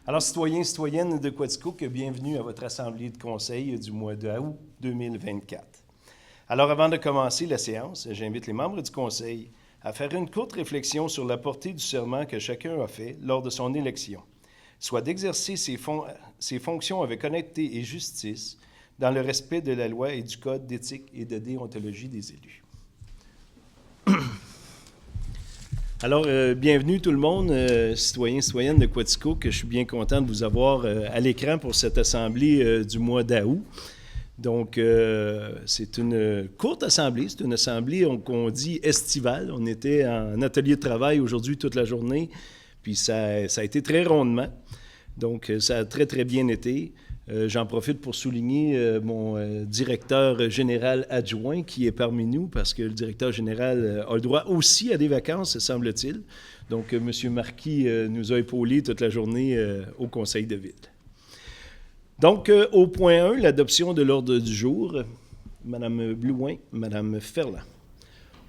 Alors, citoyens et citoyennes de Quaticook, bienvenue à votre assemblée de conseil du mois d'août 2024. Alors, avant de commencer la séance, j'invite les membres du conseil à faire une courte réflexion sur la portée du serment que chacun a fait lors de son élection, soit d'exercer ses fonctions avec honnêteté et justice dans le respect de la loi et du code d'éthique et de déontologie des élus. Alors, bienvenue tout le monde, citoyens et citoyennes de Quaticook, que je suis bien content de vous avoir à l'écran pour cette assemblée du mois d'août. Donc, c'est une courte assemblée, c'est une assemblée qu'on dit estivale. On était en atelier de travail aujourd'hui toute la journée, puis ça a été très rondement. Donc, ça a très, très bien été. J'en profite pour souligner mon directeur général adjoint qui est parmi nous parce que le directeur général a le droit aussi à des vacances, semble-t-il. Donc, M. Marquis nous a épaulés toute la journée au conseil de ville. Donc, au point 1, l'adoption de l'ordre du jour, Mme Blouin, Mme Ferland.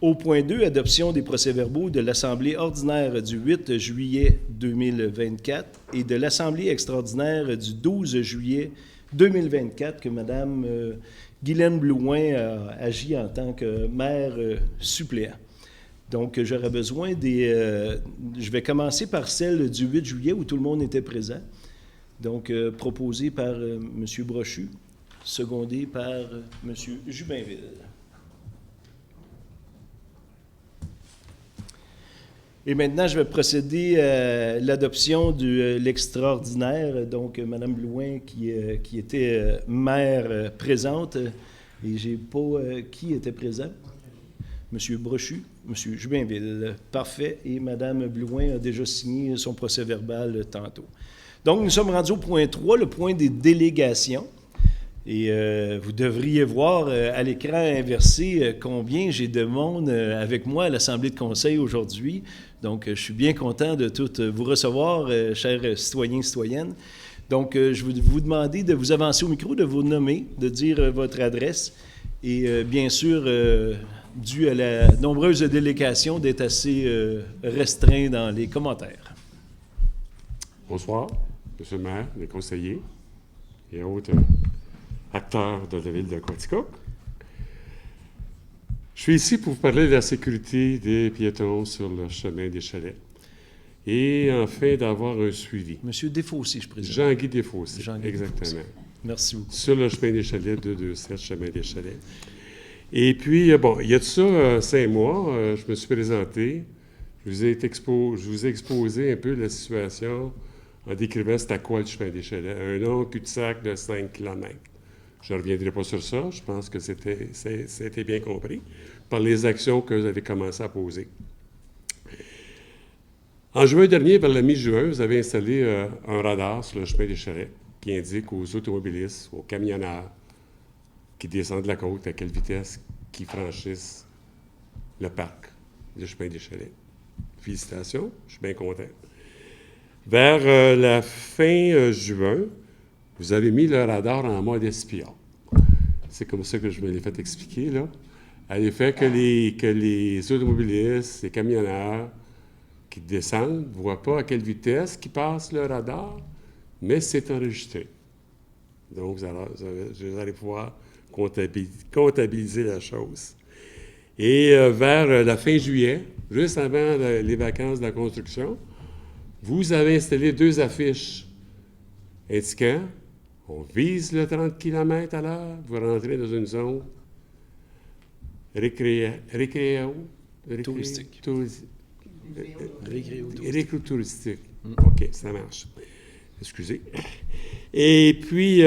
Au point 2, adoption des procès-verbaux de l'Assemblée ordinaire du 8 juillet 2024 et de l'Assemblée extraordinaire du 12 juillet 2024 que Mme Guylaine Blouin a agi en tant que maire suppléant. Donc, j'aurais besoin je vais commencer par celle du 8 juillet où tout le monde était présent. Donc, proposée par M. Brochu, secondée par M. Jubinville. Et maintenant, je vais procéder à l'adoption de l'extraordinaire. Donc, Mme Blouin, qui était maire présente, et je n'ai pas qui était présent. M. Brochu, M. Jubinville. Parfait. Et Mme Blouin a déjà signé son procès-verbal tantôt. Donc, nous sommes rendus au point 3, le point des délégations. Et vous devriez voir à l'écran inversé combien j'ai de monde avec moi à l'Assemblée de conseil aujourd'hui. Donc, je suis bien content de toutes vous recevoir, chers citoyens et citoyennes. Donc, je vais vous demander de vous avancer au micro, de vous nommer, de dire votre adresse et bien sûr, dû à la nombreuse délégation, d'être assez restreint dans les commentaires. Bonsoir, M. le maire, les conseillers et autres acteurs de la ville de Quaticook. Je suis ici pour vous parler de la sécurité des piétons sur le chemin des Chalets et enfin d'avoir un suivi. Monsieur Desfossés, je présume. Jean-Guy Desfossés, Jean-Guy exactement. Desfossés. Merci beaucoup. Sur le chemin des Chalets, 227, chemin des Chalets. Et puis, bon, il y a de ça 5 mois, je me suis présenté, je vous ai exposé un peu la situation en décrivant c'était quoi le chemin des Chalets. Un long cul-de-sac de 5 km. Je ne reviendrai pas sur ça. Je pense que c'était bien compris par les actions que vous avez commencé à poser. En juin dernier, vers la mi-juin, vous avez installé un radar sur le chemin des Chalets qui indique aux automobilistes, aux camionneurs qui descendent de la côte à quelle vitesse qu'ils franchissent le parc du chemin des Chalets. Félicitations, je suis bien content. Vers la fin juin, vous avez mis le radar en mode espion. C'est comme ça que je me l'ai fait expliquer, là. À l'effet que les automobilistes, les camionneurs qui descendent ne voient pas à quelle vitesse qui passe le radar, mais c'est enregistré. Donc, vous allez pouvoir comptabiliser la chose. Et vers la fin juillet, juste avant les vacances de la construction, vous avez installé 2 affiches indiquant on vise le 30 km à l'heure, vous rentrez dans une zone touristique. Récréo-touristique. OK, ça marche. Excusez. Et puis, il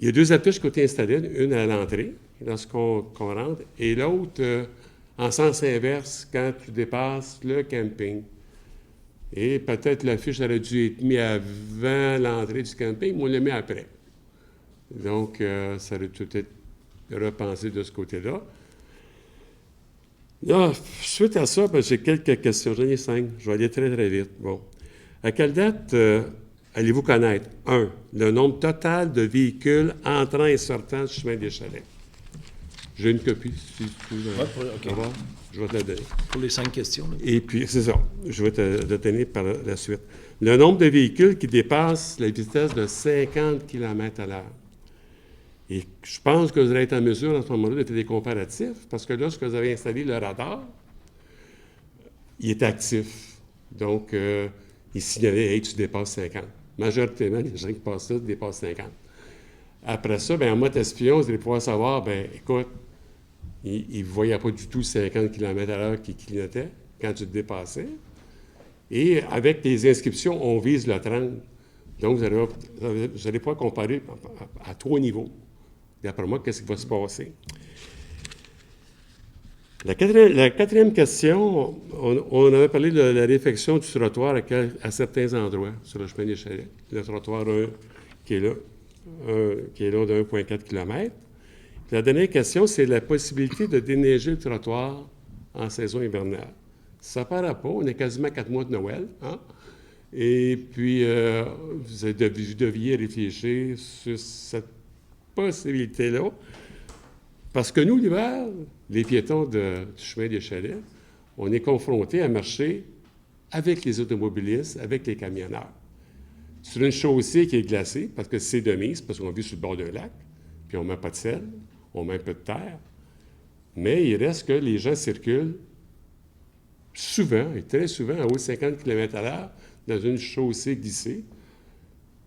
y a 2 affiches qui ont été installées, une à l'entrée, lorsqu'on rentre, et l'autre en sens inverse, quand tu dépasses le camping. Et peut-être l'affiche aurait dû être mise avant l'entrée du camping, mais on l'a mis après. Donc, ça aurait tout être repensé de ce côté-là. Là, suite à ça, j'ai quelques questions. J'en ai 5. Je vais aller très, très vite. Bon. À quelle date allez-vous connaître, 1, le nombre total de véhicules entrant et sortant du chemin des Chalets? J'ai une copie, si tu veux. OK. Je vais te le donner. Pour les 5 questions. Là. Et puis, c'est ça. Je vais te le donner par la suite. Le nombre de véhicules qui dépassent la vitesse de 50 km à l'heure. Et je pense que vous allez être en mesure, à ce moment-là, de faire des comparatifs, parce que lorsque vous avez installé le radar, il est actif. Donc, il signalait « Hey, tu dépasses 50 ». Majoritairement, les gens qui passent là dépassent 50. Après ça, bien, en mode espion, vous allez pouvoir savoir, bien, écoute, il ne voyait pas du tout 50 km à l'heure qui clignotait quand tu te dépassais. Et avec les inscriptions, on vise le 30. Donc, vous allez pouvoir comparer à 3 niveaux. D'après moi, qu'est-ce qui va se passer? La quatrième question, on avait parlé de la réfection du trottoir à certains endroits sur le chemin des Chalets. Le trottoir 1 qui est là, de 1,4 km. La dernière question, c'est la possibilité de déneiger le trottoir en saison hivernale. Ça ne paraît pas, on est quasiment à 4 mois de Noël. Hein? Et puis, vous deviez réfléchir sur cette possibilité-là. Parce que nous, l'hiver, les piétons du chemin des Chalets, on est confrontés à marcher avec les automobilistes, avec les camionneurs. Sur une chaussée qui est glacée, parce que c'est de mise, parce qu'on vit sur le bord d'un lac, puis on ne met pas de sel, on met un peu de terre, mais il reste que les gens circulent souvent, et très souvent, à haut de 50 km à l'heure, dans une chaussée glissée.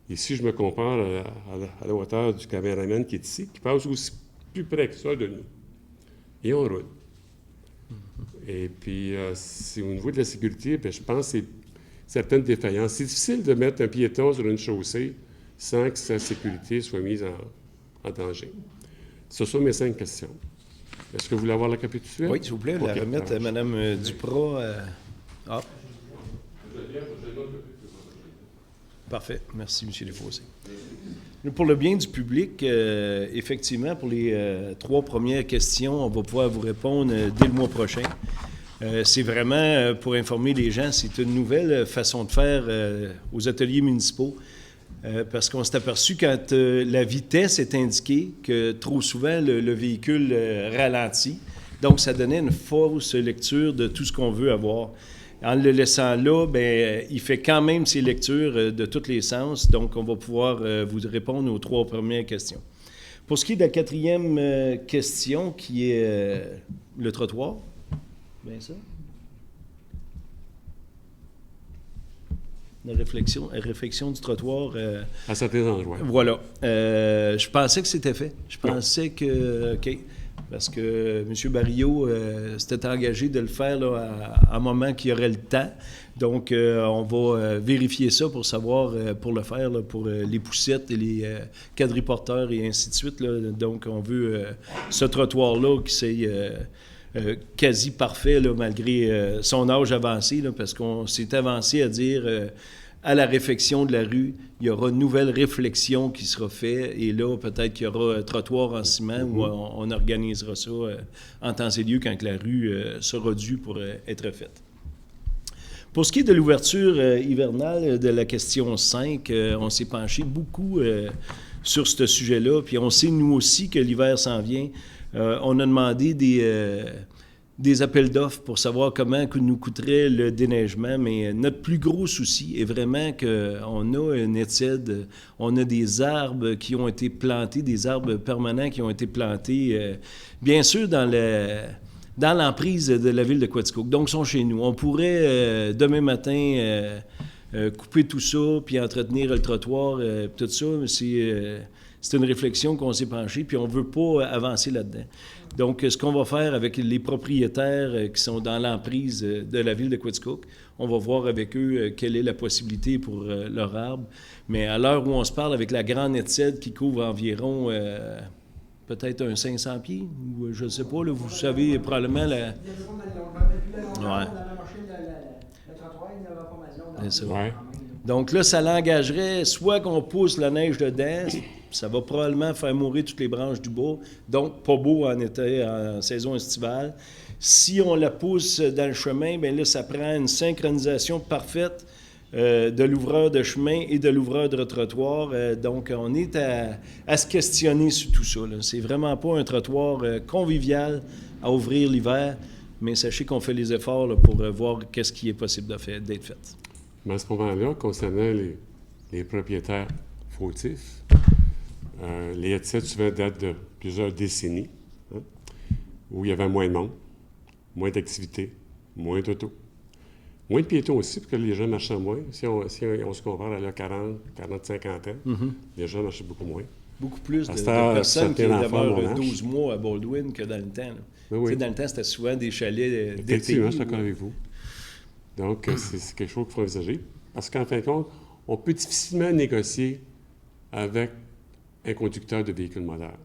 Et si je me compare à la hauteur du caméraman qui est ici, qui passe aussi plus près que ça de nous. Et on roule. Et puis, c'est au niveau de la sécurité, bien, je pense que c'est certaines défaillances. C'est difficile de mettre un piéton sur une chaussée sans que sa sécurité soit mise en danger. Ce sont mes 5 questions. Est-ce que vous voulez avoir la copie tout de suite? Oui, s'il vous plaît, la remettre à Mme Duprat. Parfait. Merci, M. Desfossés. Pour le bien du public, effectivement, pour les 3 premières questions, on va pouvoir vous répondre dès le mois prochain. C'est vraiment, pour informer les gens, c'est une nouvelle façon de faire aux ateliers municipaux. Parce qu'on s'est aperçu quand la vitesse est indiquée que trop souvent le véhicule ralentit. Donc, ça donnait une fausse lecture de tout ce qu'on veut avoir. En le laissant là, bien, il fait quand même ses lectures de tous les sens. Donc, on va pouvoir vous répondre aux 3 premières questions. Pour ce qui est de la 4e question, qui est le trottoir, bien ça. La réflexion du trottoir. À certains endroits. Voilà. Je pensais que c'était fait. Je pensais que... OK. Parce que M. Barillot s'était engagé de le faire là, à un moment qu'il y aurait le temps. Donc, on va vérifier ça pour savoir, pour le faire, là, pour les poussettes et les quadriporteurs et ainsi de suite. Là. Donc, on veut ce trottoir-là qui c'est quasi parfait, là, malgré son âge avancé, là, parce qu'on s'est avancé à dire... à la réfection de la rue, il y aura une nouvelle réflexion qui sera faite. Et là, peut-être qu'il y aura un trottoir en ciment où on organisera ça en temps et lieu quand la rue sera due pour être faite. Pour ce qui est de l'ouverture hivernale de la question 5, on s'est penché beaucoup sur ce sujet-là. Puis on sait, nous aussi, que l'hiver s'en vient. On a demandé des appels d'offres pour savoir comment nous coûterait le déneigement, mais notre plus gros souci est vraiment qu'on a une étude, on a des arbres qui ont été plantés, des arbres permanents qui ont été plantés, bien sûr dans l'emprise de la ville de Quaticook. Donc, ils sont chez nous. On pourrait, demain matin, couper tout ça, puis entretenir le trottoir, tout ça, c'est une réflexion qu'on s'est penchée, puis on ne veut pas avancer là-dedans. Donc, ce qu'on va faire avec les propriétaires qui sont dans l'emprise de la ville de Quaticook, on va voir avec eux quelle est la possibilité pour leur arbre. Mais à l'heure où on se parle, avec la grande étude qui couvre environ peut-être un 500 pieds, ou je ne sais pas, là, vous savez probablement la... Ouais. C'est ça. Ouais. Donc là, ça l'engagerait soit qu'on pousse la neige dedans, ça va probablement faire mourir toutes les branches du bois, donc pas beau en saison estivale. Si on la pousse dans le chemin, bien là, ça prend une synchronisation parfaite de l'ouvreur de chemin et de l'ouvreur de trottoir. Donc, on est à se questionner sur tout ça. Là. C'est vraiment pas un trottoir convivial à ouvrir l'hiver. mais sachez qu'on fait les efforts là, pour voir qu'est-ce qui est possible d'être fait. Mais à ce moment-là, concernant les propriétaires fautifs, les headsets souvent datent de plusieurs décennies, hein, où il y avait moins de monde, moins d'activité, moins d'auto. Moins de piétons aussi, parce que les gens marchaient moins. Si on se compare à la 40, 50 ans, les gens marchaient beaucoup moins. Beaucoup plus de Cette personnes qui certains enfants, demeurent mon âge. 12 mois à Baldwin que dans le temps. Là. Oui, Tu sais, oui. dans le temps, c'était souvent des chalets d'été. Effectivement, je suis d'accord avec vous. Donc, c'est quelque chose qu'il faut envisager. Parce qu'en fin de compte, on peut difficilement négocier avec un conducteur de véhicule moteur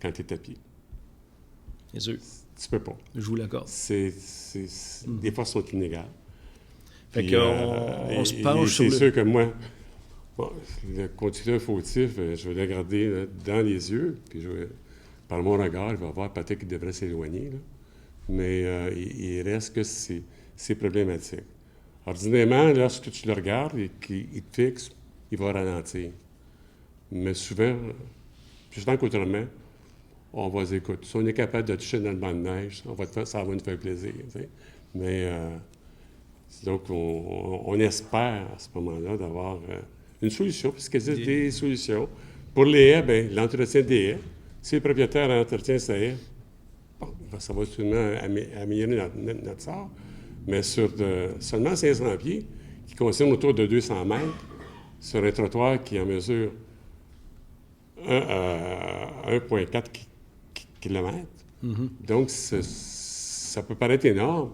quand tu es à pied. C'est sûr. Tu peux pas. Je vous l'accorde. Des fois, sont inégales. Fait Puis, qu'on se penche sur c'est le... sûr que moi, bon, le conducteur fautif, je vais le regarder là, dans les yeux, puis par mon regard, il va voir peut-être qu'il devrait s'éloigner. Là. Mais il reste que c'est problématique. Ordinairement, lorsque tu le regardes et qu'il te fixe, il va ralentir. Mais souvent, plus souvent qu'autrement, on va dire, écoute, si on est capable de toucher dans le banc de neige, ça va nous faire plaisir. Tu sais. Mais donc, on espère à ce moment-là d'avoir une solution, puisqu'il existe des solutions. Pour les haies, bien, l'entretien des haies. Si le propriétaire entretient sa haie, bon, ça va sûrement améliorer notre sort. Mais sur seulement 500 pieds, qui concerne autour de 200 mètres, sur un trottoir qui en mesure 1,4 km. Donc, ça peut paraître énorme,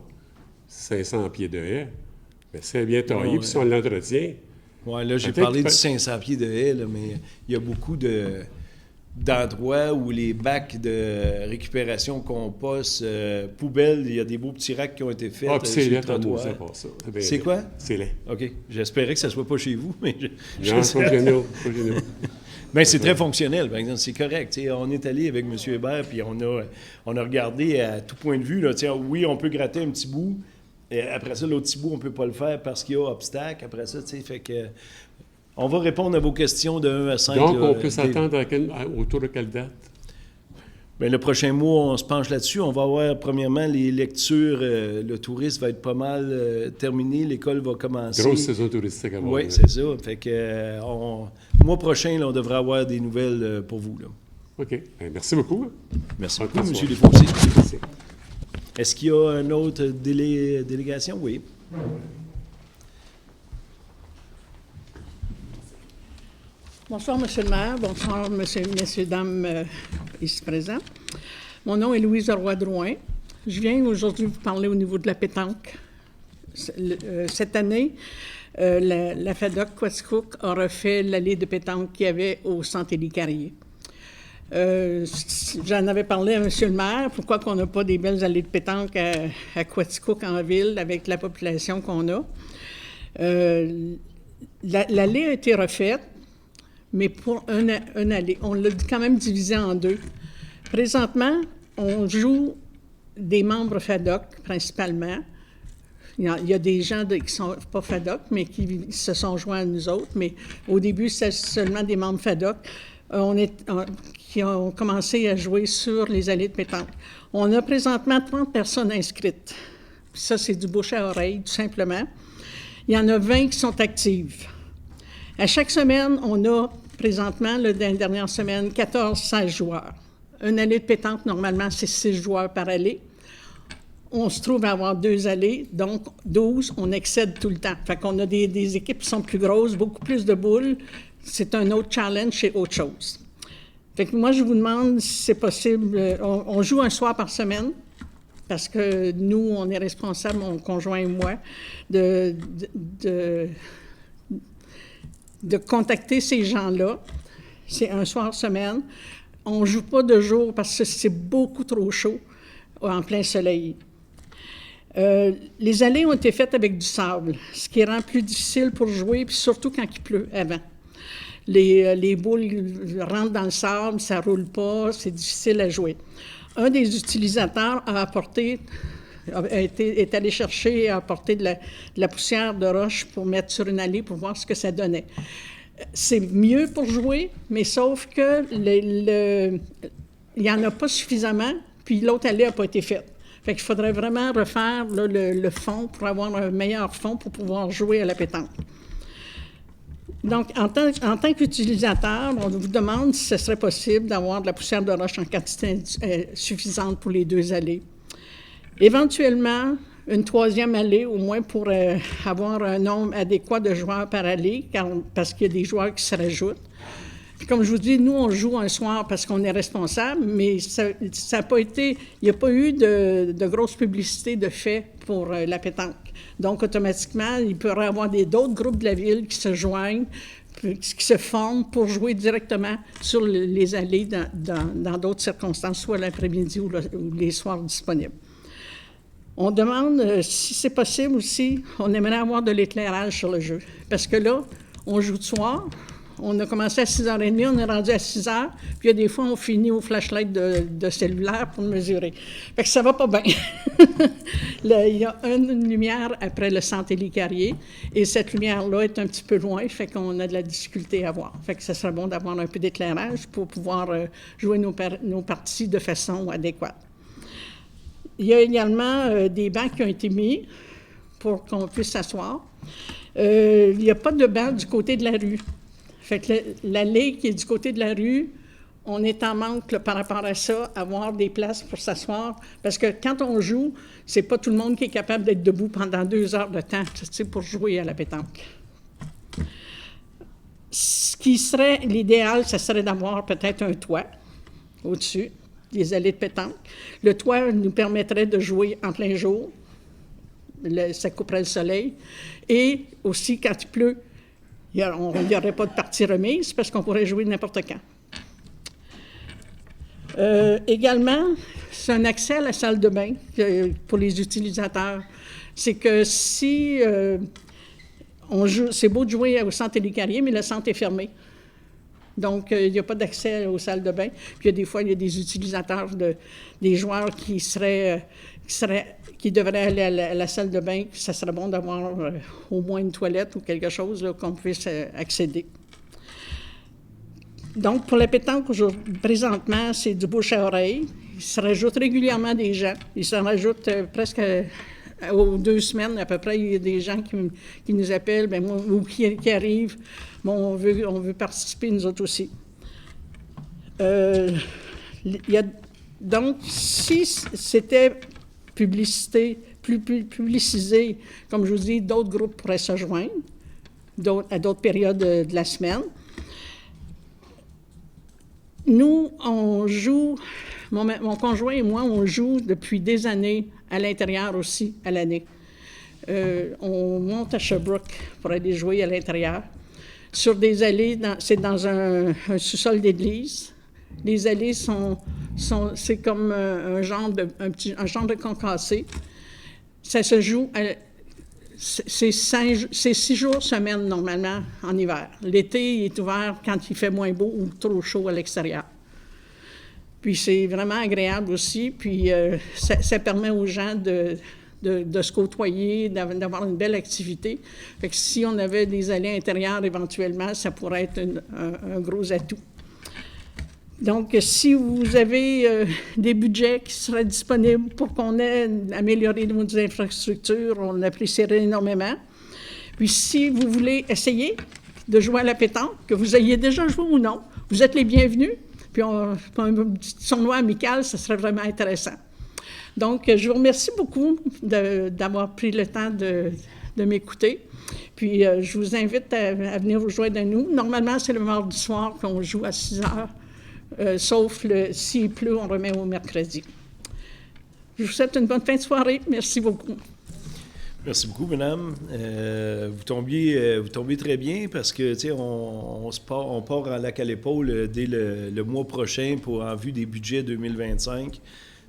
500 pieds de haie, mais c'est bien taillé, puis si on l'entretient... Oui, là, j'ai parlé du 500 pieds de haie, là, mais il y a beaucoup d'endroits où les bacs de récupération, compost, poubelles, il y a des beaux petits racks qui ont été faits. Ah, puis c'est laid, trottoir. C'est quoi? C'est laid. OK. J'espérais que ça ne soit pas chez vous, mais... Non, c'est pas chez nous. Bien, c'est très fonctionnel, par exemple, c'est correct. T'sais, on est allé avec M. Hébert, puis on a regardé à tout point de vue. Là, oui, on peut gratter un petit bout. Et après ça, l'autre petit bout, on ne peut pas le faire parce qu'il y a obstacle. Après ça, fait que... On va répondre à vos questions de 1 à 5. Donc, on peut s'attendre autour de quelle date? Bien, le prochain mois, on se penche là-dessus. On va avoir, premièrement, les lectures. Le tourisme va être pas mal terminé. L'école va commencer. Grosse saison touristique à voir. Oui, c'est ça. Fait que, mois prochain, là, on devrait avoir des nouvelles pour vous. Là. OK. Bien, merci beaucoup. Merci beaucoup, M. Desfossés. Merci. Est-ce qu'il y a une autre délégation? Oui. Bonsoir, M. le maire. Bonsoir, messieurs, dames ici présents. Mon nom est Louise Roy-Drouin. Je viens aujourd'hui vous parler au niveau de la pétanque. Cette année, la FADOC Quaticook a refait l'allée de pétanque qu'il y avait au centre Élie Carrier. J'en avais parlé à M. le maire, pourquoi qu'on n'a pas des belles allées de pétanque à Quaticook en ville avec la population qu'on a. L'allée a été refaite, mais pour une allée. On l'a quand même divisé en deux. Présentement, on joue des membres FADOC principalement. Il y a des gens qui ne sont pas FADOC, mais qui se sont joints à nous autres. Mais au début, c'était seulement des membres FADOC qui ont commencé à jouer sur les allées de pétanque. On a présentement 30 personnes inscrites. Puis ça, c'est du bouche à oreille, tout simplement. Il y en a 20 qui sont actives. À chaque semaine, on a présentement, dans les dernières semaines, 14-16 joueurs. Une allée de pétanque, normalement, c'est 6 joueurs par allée. On se trouve à avoir 2 allées, donc 12, on excède tout le temps. Fait qu'on a des équipes qui sont plus grosses, beaucoup plus de boules. C'est un autre challenge, c'est autre chose. Fait que moi, je vous demande si c'est possible. On joue un soir par semaine, parce que nous, on est responsable, mon conjoint et moi, de contacter ces gens-là. C'est un soir semaine. On ne joue pas de jour parce que c'est beaucoup trop chaud en plein soleil. Les allées ont été faites avec du sable, ce qui rend plus difficile pour jouer, puis surtout quand il pleut avant. Les boules rentrent dans le sable, ça ne roule pas, c'est difficile à jouer. Un des utilisateurs est allé chercher et a apporté de la poussière de roche pour mettre sur une allée pour voir ce que ça donnait. C'est mieux pour jouer, mais sauf que il n'y en a pas suffisamment, puis l'autre allée n'a pas été faite. Fait qu'il faudrait vraiment refaire là, le fond pour avoir un meilleur fond pour pouvoir jouer à la pétanque. Donc, en tant qu'utilisateur, on vous demande si ce serait possible d'avoir de la poussière de roche en quantité suffisante pour les 2 allées. Éventuellement, une 3e allée, au moins pour avoir un nombre adéquat de joueurs par allée, parce qu'il y a des joueurs qui se rajoutent. Puis comme je vous dis, nous, on joue un soir parce qu'on est responsable, mais ça n'a pas été... Il n'y a pas eu de grosse publicité de fait pour la pétanque. Donc, automatiquement, il pourrait y avoir d'autres groupes de la ville qui se joignent, qui se forment pour jouer directement sur les allées dans d'autres circonstances, soit l'après-midi ou les soirs disponibles. On demande, si c'est possible aussi, on aimerait avoir de l'éclairage sur le jeu. Parce que là, on joue de soir, on a commencé à 6h30, on est rendu à 6h, puis il y a des fois, on finit au flashlight de cellulaire pour mesurer. Fait que ça va pas bien. Il y a une lumière après le Centre Élie Carrier, et cette lumière-là est un petit peu loin, fait qu'on a de la difficulté à voir. Fait que ça serait bon d'avoir un peu d'éclairage pour pouvoir jouer nos parties de façon adéquate. Il y a également des bancs qui ont été mis pour qu'on puisse s'asseoir. Il n'y a pas de banc du côté de la rue. Fait que l'allée qui est du côté de la rue, on est en manque là, par rapport à ça, avoir des places pour s'asseoir. Parce que quand on joue, c'est pas tout le monde qui est capable d'être debout pendant 2 heures de temps, tu sais, pour jouer à la pétanque. Ce qui serait l'idéal, ce serait d'avoir peut-être un toit au-dessus, des allées de pétanque. Le toit nous permettrait de jouer en plein jour, ça couperait le soleil, et aussi quand il pleut, il n'y aurait pas de partie remise parce qu'on pourrait jouer n'importe quand. Également, c'est un accès à la salle de bain pour les utilisateurs. C'est que si on joue, c'est beau de jouer au Centre Élie Carrier, mais le centre est fermé. Donc, il n'y a pas d'accès aux salles de bain. Puis, des fois, il y a des utilisateurs, des joueurs qui devraient aller à la salle de bain. Ça serait bon d'avoir au moins une toilette ou quelque chose là, qu'on puisse accéder. Donc, pour la pétanque, présentement, c'est du bouche à oreille. Il se rajoute régulièrement des gens. Il se rajoute presque aux 2 semaines, à peu près, il y a des gens qui nous appellent ou qui arrivent. Bon, on veut participer, nous autres aussi. Donc, si c'était publicisé, comme je vous dis, d'autres groupes pourraient se joindre à d'autres périodes de la semaine. Nous, on joue, mon conjoint et moi, on joue depuis des années à l'intérieur aussi, à l'année. On monte à Sherbrooke pour aller jouer à l'intérieur. Sur des allées, c'est dans un sous-sol d'église. Les allées c'est comme un genre de concassé. Ça se joue, c'est 6 jours semaine normalement en hiver. L'été, il est ouvert quand il fait moins beau ou trop chaud à l'extérieur. Puis c'est vraiment agréable aussi, puis ça permet aux gens de se côtoyer, d'avoir une belle activité. Fait que si on avait des allées intérieures éventuellement, ça pourrait être un gros atout. Donc, si vous avez des budgets qui seraient disponibles pour qu'on ait amélioré nos infrastructures, on l'apprécierait énormément. Puis, si vous voulez essayer de jouer à la pétanque, que vous ayez déjà joué ou non, vous êtes les bienvenus. Puis, un petit tournoi amical, ça serait vraiment intéressant. Donc, je vous remercie beaucoup d'avoir pris le temps de m'écouter. Puis, je vous invite à venir vous joindre à nous. Normalement, c'est le mardi soir qu'on joue à 6 heures. Sauf s'il pleut, on remet au mercredi. Je vous souhaite une bonne fin de soirée. Merci beaucoup. Merci beaucoup, madame. Vous tombiez très bien parce que, tu sais, on part en lac à l'épaule dès le mois prochain en vue des budgets 2025.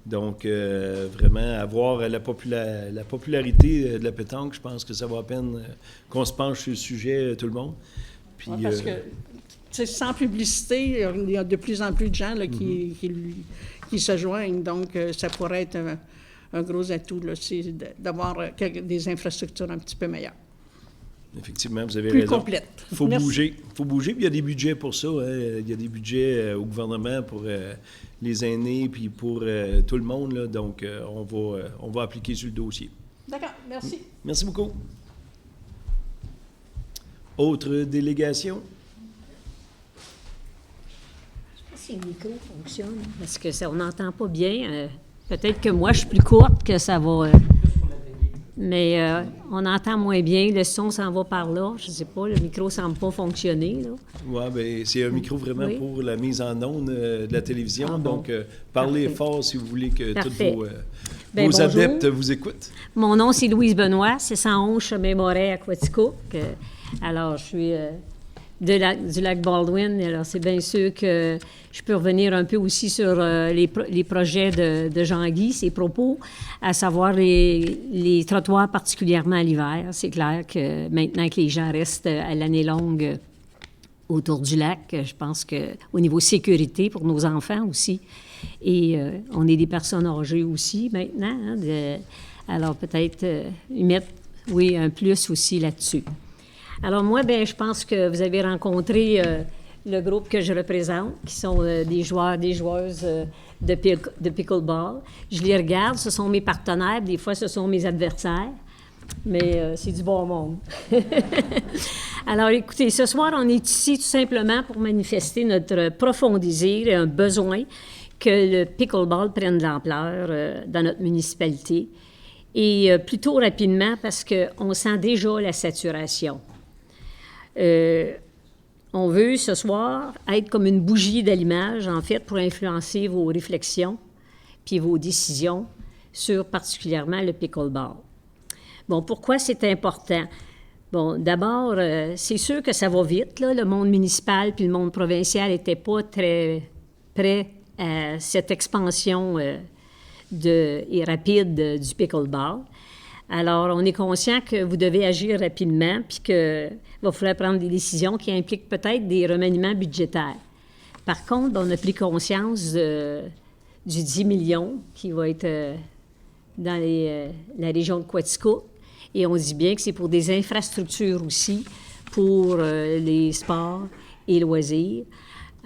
Donc, vraiment, avoir la popularité de la pétanque, je pense que ça vaut la peine qu'on se penche sur le sujet, tout le monde. Puis, parce que, sans publicité, il y a de plus en plus de gens là, qui se joignent. Donc, ça pourrait être un gros atout là, d'avoir des infrastructures un petit peu meilleures. Effectivement, vous avez plus raison. complète. Il faut Merci. bouger. Il faut bouger, puis il y a des budgets pour ça. Hein. Il y a des budgets au gouvernement pour les aînés, puis pour tout le monde. Là. Donc, on va appliquer sur le dossier. D'accord, merci. Merci beaucoup. Autre délégation? Si le micro fonctionne, parce que ça, on n'entend pas bien. Peut-être que moi, je suis plus courte, que ça va... mais on entend moins bien. Le son s'en va par là. Je ne sais pas, le micro ne semble pas fonctionner. Oui, bien, c'est un micro vraiment Oui. pour la mise en onde de la télévision. Ah bon. Donc, parlez Parfait. fort si vous voulez que Parfait. tous vos Bonjour. adeptes vous écoutent. Mon nom, c'est Louise Benoît. C'est 111 chemin Moret à Quaticook. Alors, je suis du lac Baldwin. Alors, c'est bien sûr que je peux revenir un peu aussi sur les projets de Jean-Guy, ses propos, à savoir les trottoirs, particulièrement à l'hiver. C'est clair que maintenant que les gens restent à l'année longue autour du lac, je pense qu'au niveau sécurité pour nos enfants aussi, et on est des personnes âgées aussi maintenant, hein, alors peut-être y mettre, oui, un plus aussi là-dessus. Alors moi, bien, je pense que vous avez rencontré le groupe que je représente, qui sont des joueurs, des joueuses de pickleball. Je les regarde, ce sont mes partenaires, des fois ce sont mes adversaires, mais c'est du bon monde. Alors écoutez, ce soir, on est ici tout simplement pour manifester notre profond désir et un besoin que le pickleball prenne de l'ampleur dans notre municipalité, et plutôt rapidement parce qu'on sent déjà la saturation. On veut ce soir être comme une bougie d'allumage, en fait, pour influencer vos réflexions puis vos décisions sur particulièrement le pickleball. Bon, pourquoi c'est important? Bon, d'abord, c'est sûr que ça va vite, là. Le monde municipal puis le monde provincial n'étaient pas très prêts à cette expansion et rapide du pickleball. Alors, on est conscient que vous devez agir rapidement puis qu'il va falloir prendre des décisions qui impliquent peut-être des remaniements budgétaires. Par contre, on a pris conscience du 10 millions qui va être dans la région de Quaticook, et on dit bien que c'est pour des infrastructures aussi, pour les sports et loisirs.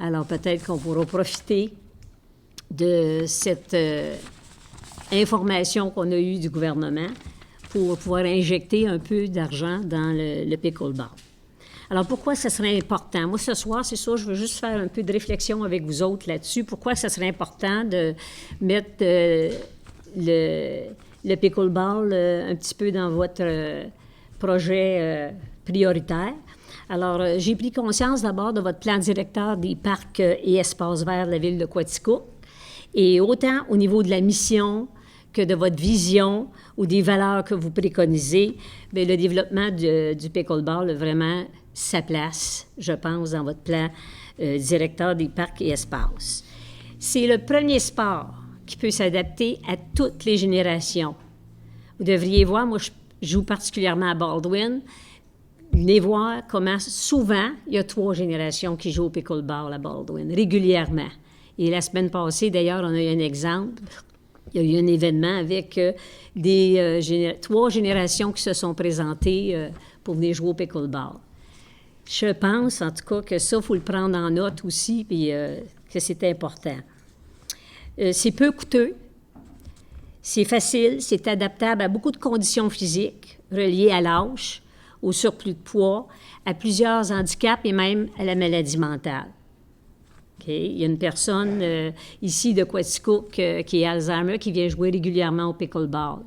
Alors, peut-être qu'on pourra profiter de cette information qu'on a eue du gouvernement pour pouvoir injecter un peu d'argent dans le pickleball. Alors, pourquoi ça serait important? Moi, ce soir, c'est ça, je veux juste faire un peu de réflexion avec vous autres là-dessus. Pourquoi ça serait important de mettre le pickleball un petit peu dans votre projet prioritaire? Alors, j'ai pris conscience d'abord de votre plan directeur des parcs et espaces verts de la ville de Quaticook, et autant au niveau de la mission que de votre vision ou des valeurs que vous préconisez, bien, le développement du pickleball a vraiment sa place, je pense, dans votre plan directeur des parcs et espaces. C'est le premier sport qui peut s'adapter à toutes les générations. Vous devriez voir, moi, je joue particulièrement à Baldwin, venez voir comment souvent, il y a 3 générations qui jouent au pickleball à Baldwin, régulièrement. Et la semaine passée, d'ailleurs, on a eu un exemple. Il y a eu un événement avec 3 générations qui se sont présentées pour venir jouer au pickleball. Je pense, en tout cas, que ça, il faut le prendre en note aussi, puis que c'est important. C'est peu coûteux, c'est facile, c'est adaptable à beaucoup de conditions physiques reliées à l'âge, au surplus de poids, à plusieurs handicaps et même à la maladie mentale. Okay? Il y a une personne ici de Quaticook qui est Alzheimer qui vient jouer régulièrement au pickleball.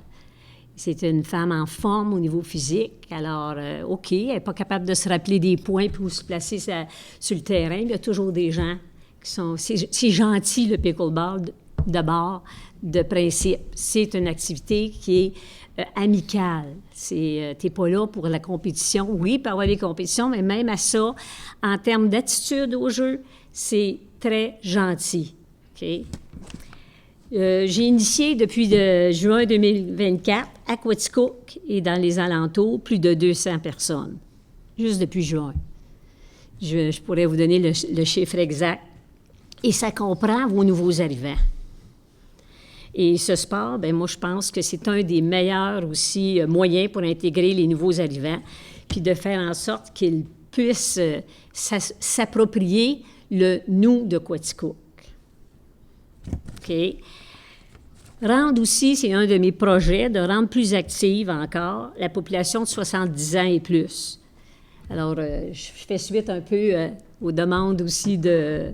C'est une femme en forme au niveau physique. Alors, OK, elle n'est pas capable de se rappeler des points puis où se placer sur le terrain. Il y a toujours des gens qui sont... C'est gentil, le pickleball, d'abord, de principe. C'est une activité qui est amicale. Tu n'es pas là pour la compétition. Oui, il peut y avoir des compétitions, mais même à ça, en termes d'attitude au jeu, c'est très gentil. OK? J'ai initié depuis juin 2024 à Quaticook et dans les alentours plus de 200 personnes, juste depuis juin. Je pourrais vous donner le chiffre exact. Et ça comprend vos nouveaux arrivants. Et ce sport, bien, moi, je pense que c'est un des meilleurs aussi moyens pour intégrer les nouveaux arrivants. puis de faire en sorte qu'ils puissent s'approprier le « nous » de Quaticook. OK? Rendre aussi, c'est un de mes projets, de rendre plus active encore la population de 70 ans et plus. Alors, je fais suite un peu aux demandes aussi de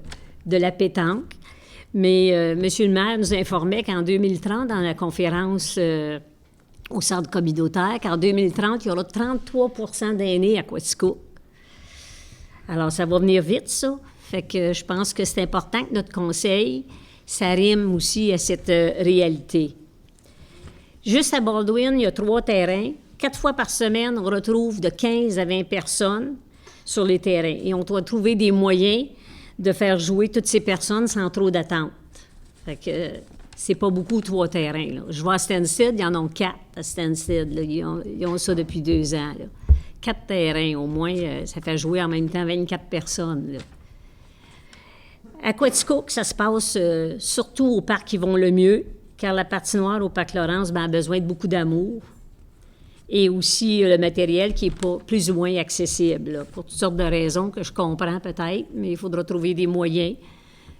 la pétanque. Mais M. le maire nous informait qu'en 2030, dans la conférence au centre communautaire, qu'en 2030, il y aura 33 % d'aînés à Quaticook. Alors, ça va venir vite, ça. Fait que je pense que c'est important que notre conseil s'arrime aussi à cette réalité. Juste à Baldwin, il y a 3 terrains. 4 fois par semaine, on retrouve de 15 à 20 personnes sur les terrains. Et on doit trouver des moyens de faire jouer toutes ces personnes sans trop d'attente. Fait que c'est pas beaucoup 3 terrains, là. Je vois à Stansted, il y en a 4 à Stansted, là. Ils ont ça depuis 2 ans, là. 4 terrains, au moins, ça fait jouer en même temps 24 personnes, là. À Quaticook, ça se passe surtout au parc qui vont le mieux, car la patinoire au parc Laurence a besoin de beaucoup d'amour. Et aussi le matériel qui est pas plus ou moins accessible, là, pour toutes sortes de raisons que je comprends peut-être, mais il faudra trouver des moyens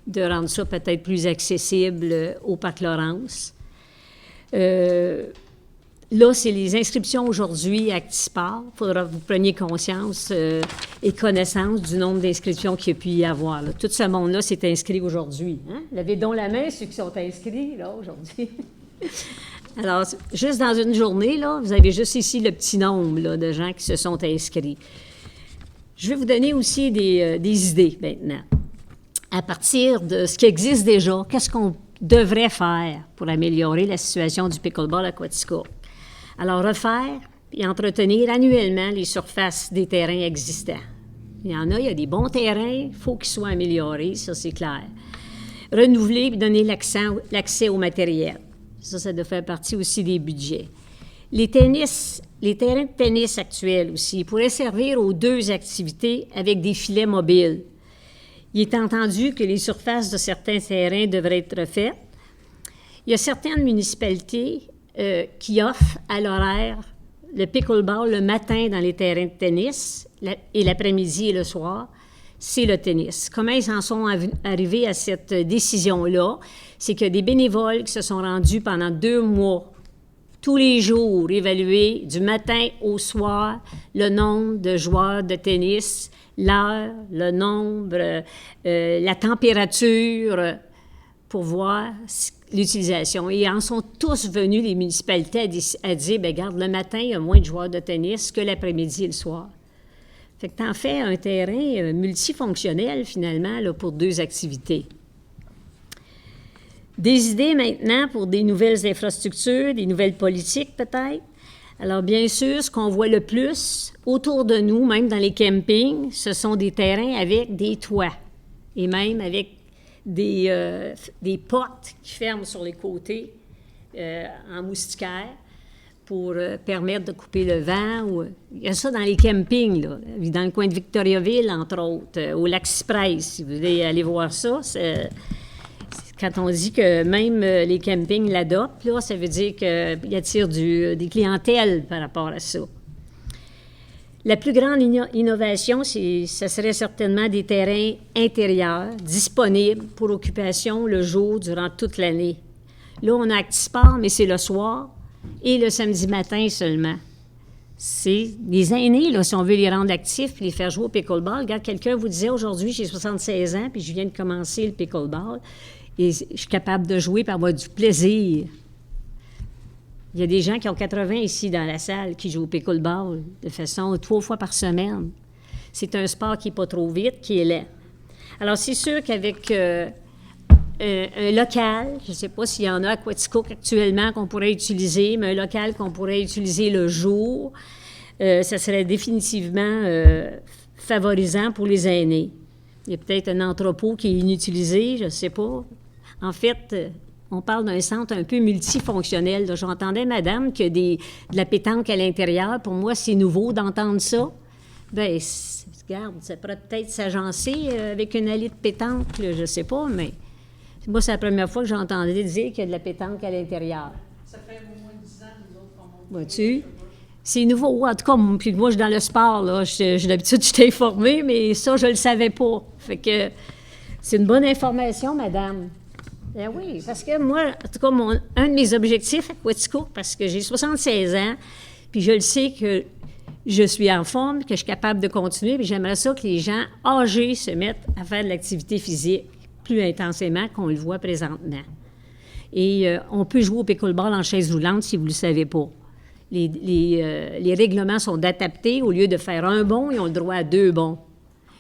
de rendre ça peut-être plus accessible au parc Laurence. Là, c'est les inscriptions aujourd'hui à Actisport. Il faudra que vous preniez conscience et connaissance du nombre d'inscriptions qu'il y a pu y avoir, là. Tout ce monde-là s'est inscrit aujourd'hui. Hein? Levez donc la main, ceux qui sont inscrits, là, aujourd'hui. Alors, juste dans une journée, là, vous avez juste ici le petit nombre, là, de gens qui se sont inscrits. Je vais vous donner aussi des idées maintenant. À partir de ce qui existe déjà, qu'est-ce qu'on devrait faire pour améliorer la situation du pickleball à Quaticook? Alors, refaire et entretenir annuellement les surfaces des terrains existants. Il y a des bons terrains, il faut qu'ils soient améliorés, ça c'est clair. Renouveler et donner l'accès au matériel. Ça doit faire partie aussi des budgets. Les terrains de tennis actuels aussi pourraient servir aux 2 activités avec des filets mobiles. Il est entendu que les surfaces de certains terrains devraient être refaites. Il y a certaines municipalités qui offrent à l'horaire le pickleball le matin dans les terrains de tennis et l'après-midi et le soir, c'est le tennis. Comment ils en sont arrivés à cette décision-là? C'est qu'il y a des bénévoles qui se sont rendus pendant 2 mois, tous les jours, évaluer du matin au soir le nombre de joueurs de tennis, l'heure, le nombre, la température, pour voir l'utilisation. Et ils en sont tous venus, les municipalités, à dire, bien, regarde, le matin, il y a moins de joueurs de tennis que l'après-midi et le soir. Fait que tu en fais un terrain multifonctionnel, finalement, là, pour 2 activités. Des idées maintenant pour des nouvelles infrastructures, des nouvelles politiques peut-être. Alors bien sûr, ce qu'on voit le plus autour de nous, même dans les campings, ce sont des terrains avec des toits et même avec des portes qui ferment sur les côtés en moustiquaire pour permettre de couper le vent. Il y a ça dans les campings, là, dans le coin de Victoriaville, entre autres, au lac Cyprès. Si vous voulez aller voir ça, quand on dit que même les campings l'adoptent, là, ça veut dire qu'il attire des clientèles par rapport à ça. La plus grande innovation, ça serait certainement des terrains intérieurs disponibles pour occupation le jour durant toute l'année. Là, on a Actisport, mais c'est le soir et le samedi matin seulement. C'est des aînés, là, si on veut les rendre actifs puis les faire jouer au pickleball. Regarde, quelqu'un vous disait aujourd'hui, j'ai 76 ans, puis je viens de commencer le pickleball. Et je suis capable de jouer et avoir du plaisir. Il y a des gens qui ont 80 ici dans la salle qui jouent au pickleball de façon 3 fois par semaine. C'est un sport qui n'est pas trop vite, qui est lent. Alors, c'est sûr qu'avec un local, je ne sais pas s'il y en a à Quaticook actuellement qu'on pourrait utiliser, mais un local qu'on pourrait utiliser le jour, ça serait définitivement favorisant pour les aînés. Il y a peut-être un entrepôt qui est inutilisé, je ne sais pas. En fait, on parle d'un centre un peu multifonctionnel. J'entendais, madame, qu'il y a de la pétanque à l'intérieur. Pour moi, c'est nouveau d'entendre ça. Bien, regarde, ça pourrait peut-être s'agencer avec une allée de pétanque, là, je ne sais pas, mais moi, c'est la première fois que j'entendais dire qu'il y a de la pétanque à l'intérieur. Ça fait au moins 10 ans, nous autres, qu'on monte. Vois-tu? C'est nouveau. En tout cas, puis moi, je suis dans le sport, là. D'habitude, je t'ai informée, mais ça, je ne le savais pas. Fait que c'est une bonne information, madame. Ben oui, parce que moi, en tout cas, un de mes objectifs à Quatico, parce que j'ai 76 ans, puis je le sais que je suis en forme, que je suis capable de continuer, puis j'aimerais ça que les gens âgés se mettent à faire de l'activité physique plus intensément qu'on le voit présentement. Et on peut jouer au pickleball en chaise roulante si vous ne le savez pas. Les règlements sont adaptés. Au lieu de faire un bond, ils ont le droit à 2 bonds.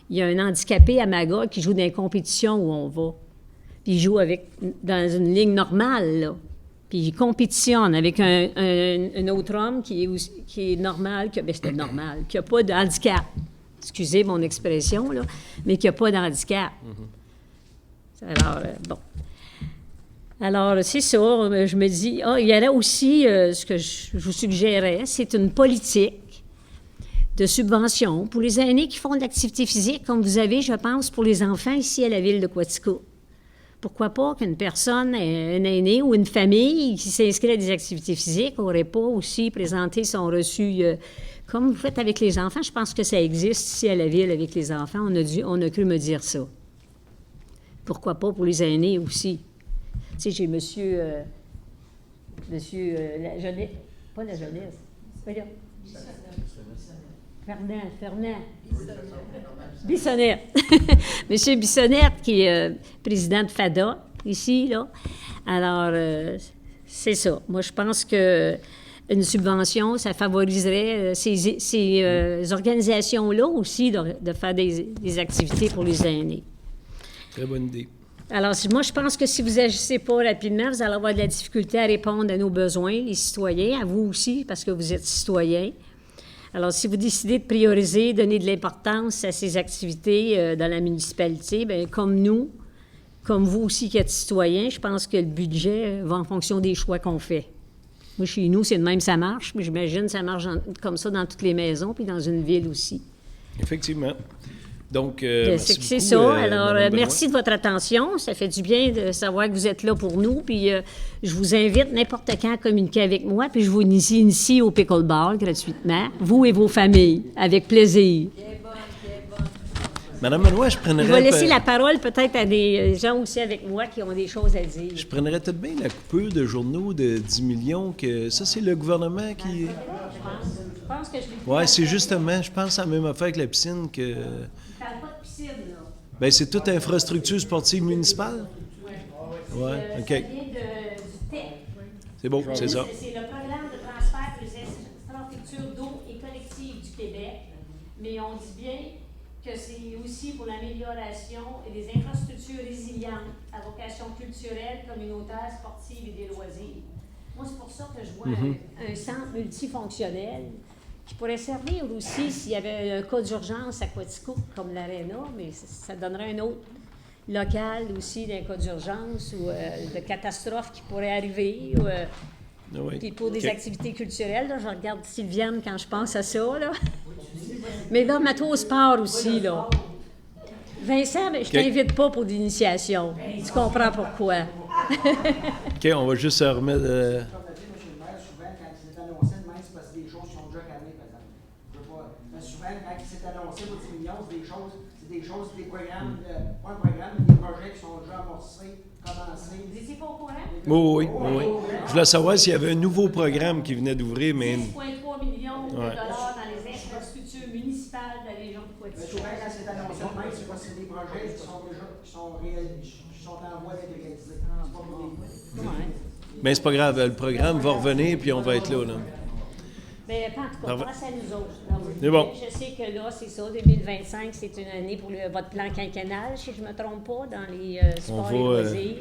Il y a un handicapé à Magog qui joue dans les compétitions où on va. Puis il joue dans une ligne normale, là. Puis il compétitionne avec un autre homme qui est normal, c'était normal, qui n'a pas de handicap. Excusez mon expression, là, mais qui n'a pas de handicap. Alors, bon. Alors, c'est ça, je me dis, il y aurait aussi, ce que je vous suggérais, c'est une politique de subvention pour les aînés qui font de l'activité physique, comme vous avez, je pense, pour les enfants ici à la ville de Quatico. Pourquoi pas qu'une personne, un aîné ou une famille qui s'inscrit à des activités physiques n'aurait pas aussi présenté son reçu, comme vous faites avec les enfants. Je pense que ça existe ici à la ville avec les enfants. On a cru me dire ça. Pourquoi pas pour les aînés aussi? Tu sais, j'ai monsieur la jeunesse, pas la jeunesse, voyons. Fernand. Bissonnette. Monsieur Bissonnette, qui est président de FADA, ici, là. Alors, c'est ça. Moi, je pense que une subvention, ça favoriserait ces organisations-là aussi de faire des activités pour les aînés. Très bonne idée. Alors, moi, je pense que si vous n'agissez pas rapidement, vous allez avoir de la difficulté à répondre à nos besoins, les citoyens, à vous aussi, parce que vous êtes citoyens. Alors, si vous décidez de prioriser, donner de l'importance à ces activités dans la municipalité, bien, comme nous, comme vous aussi qui êtes citoyens, je pense que le budget va en fonction des choix qu'on fait. Moi, chez nous, c'est de même, ça marche, mais j'imagine que ça marche comme ça dans toutes les maisons, puis dans une ville aussi. Effectivement. Donc, merci beaucoup, c'est ça. Alors, Mme merci de votre attention. Ça fait du bien de savoir que vous êtes là pour nous. Puis, je vous invite n'importe quand à communiquer avec moi. Puis, je vous initie au pickleball gratuitement, vous et vos familles, avec plaisir. Madame Benoît, je prendrais... Je vais laisser la parole peut-être à des gens aussi avec moi qui ont des choses à dire. Je prendrais peut-être bien la coupure de journaux de 10 millions, que ça, c'est le gouvernement qui... Je pense que je l'ai Oui, c'est justement, je pense à la même affaire avec la piscine que... Je parle pas de piscine, là. Bien, c'est toute infrastructure sportive municipale? Oui, OK. Ça vient du TEC. C'est bon, c'est ça. C'est le programme de transfert des infrastructures d'eau et collectives du Québec, mais on dit bien que c'est aussi pour l'amélioration et des infrastructures résilientes à vocation culturelle, communautaire, sportive et des loisirs. Moi, c'est pour ça que je vois un centre multifonctionnel qui pourrait servir aussi s'il y avait un cas d'urgence à Quatico, comme l'Arena, mais ça donnerait un autre local aussi d'un cas d'urgence ou de catastrophe qui pourrait arriver. Puis pour des activités culturelles, là, je regarde Sylviane quand je pense à ça, là. Mais là, Mato au sport aussi, là. Vincent, je t'invite pas pour l'initiation. Tu comprends pourquoi. OK, on va juste se remettre... Souvent, quand c'est annoncé, même, c'est parce que des choses qui sont déjà calmées, par exemple. Mais souvent, quand c'est annoncé pour 10 millions, c'est des choses, des programmes, pas un programme, mais des projets qui sont déjà amorcés, commencés. Vous n'étiez pas au courant? Oui. Je voulais savoir s'il y avait un nouveau programme qui venait d'ouvrir, mais... 6,3 millions de dollars dans les infrastructures municipales de la région de Mais Poitiers. souvent, quand c'est annoncé, même, c'est parce que c'est des projets qui sont en voie d'être réalisés. C'est pas pour des... Mais c'est pas grave, le programme va revenir, puis on va être là. Mais en tout cas, grâce à nous autres. C'est bon. Je sais que là, c'est ça, 2025, c'est une année pour votre plan quinquennal, si je ne me trompe pas, dans les sports et loisirs.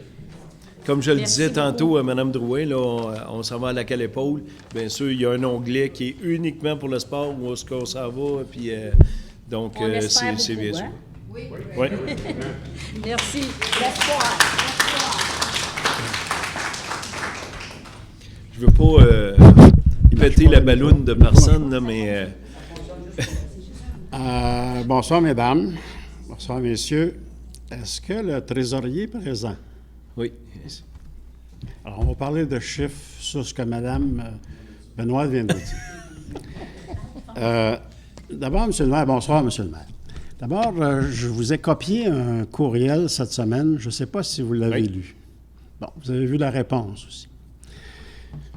Comme je le Merci disais beaucoup. tantôt à Mme Drouin, là, on s'en va à laquelle épaule. Bien sûr, il y a un onglet qui est uniquement pour le sport, où est-ce qu'on s'en va, puis donc On espère c'est bien beaucoup, sûr. hein? Oui. Merci. L'espoir. Je veux pas péter la balloune de personne, là, mais... Bonsoir, mesdames. Bonsoir, messieurs. Est-ce que le trésorier est présent? Oui. Alors, on va parler de chiffres sur ce que Mme Benoît vient de dire. D'abord, M. le maire, bonsoir, M. le maire. D'abord, je vous ai copié un courriel cette semaine. Je ne sais pas si vous l'avez lu. Bon, vous avez vu la réponse aussi.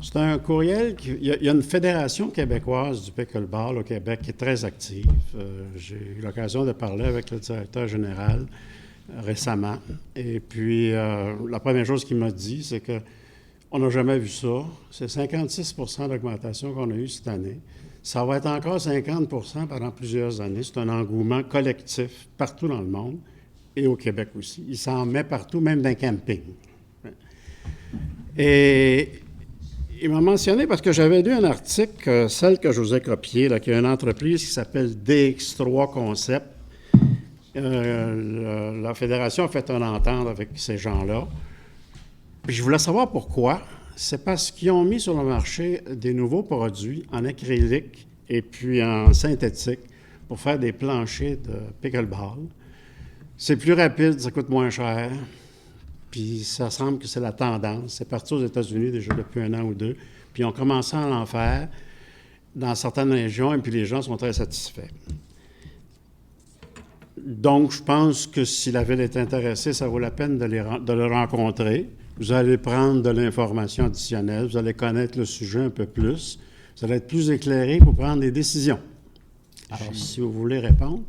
C'est un courriel il y a une fédération québécoise du pickleball au Québec qui est très active. J'ai eu l'occasion de parler avec le directeur général récemment. Et puis, la première chose qu'il m'a dit, c'est qu'on n'a jamais vu ça. C'est 56 d'augmentation qu'on a eue cette année. Ça va être encore 50 pendant plusieurs années. C'est un engouement collectif partout dans le monde et au Québec aussi. Il s'en met partout, même dans les campings. Et il m'a mentionné, parce que j'avais lu un article, celle que je vous ai copiée, qui a une entreprise qui s'appelle DX3 Concept. La Fédération a fait une entente avec ces gens-là. Puis je voulais savoir pourquoi. C'est parce qu'ils ont mis sur le marché des nouveaux produits en acrylique et puis en synthétique pour faire des planchers de pickleball. C'est plus rapide, ça coûte moins cher. Puis ça semble que c'est la tendance. C'est parti aux États-Unis déjà depuis 1 an ou 2. Puis ils ont commencé à en faire dans certaines régions et puis les gens sont très satisfaits. Donc, je pense que si la Ville est intéressée, ça vaut la peine de le rencontrer. Vous allez prendre de l'information additionnelle, vous allez connaître le sujet un peu plus, vous allez être plus éclairé pour prendre des décisions. Alors, si vous voulez répondre,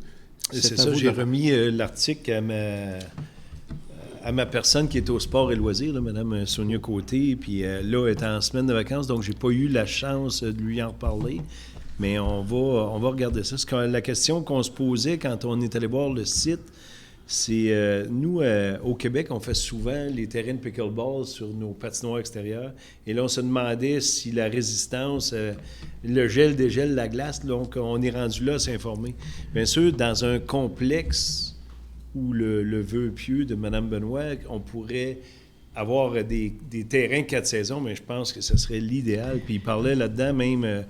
c'est ça, j'ai remis l'article à ma personne qui est au sport et loisirs, là, Mme Sonia Côté, puis là, elle est en semaine de vacances, donc j'ai pas eu la chance de lui en reparler, mais on va regarder ça. La question qu'on se posait quand on est allé voir le site, c'est, nous, au Québec, on fait souvent les terrains de pickleball sur nos patinoires extérieures. Et là, on se demandait si la résistance, le gel dégèle la glace. Donc, on est rendu là à s'informer. Bien sûr, dans un complexe où le vœu pieux de Mme Benoît, on pourrait avoir des terrains 4 saisons, mais je pense que ce serait l'idéal. Puis il parlait là-dedans même...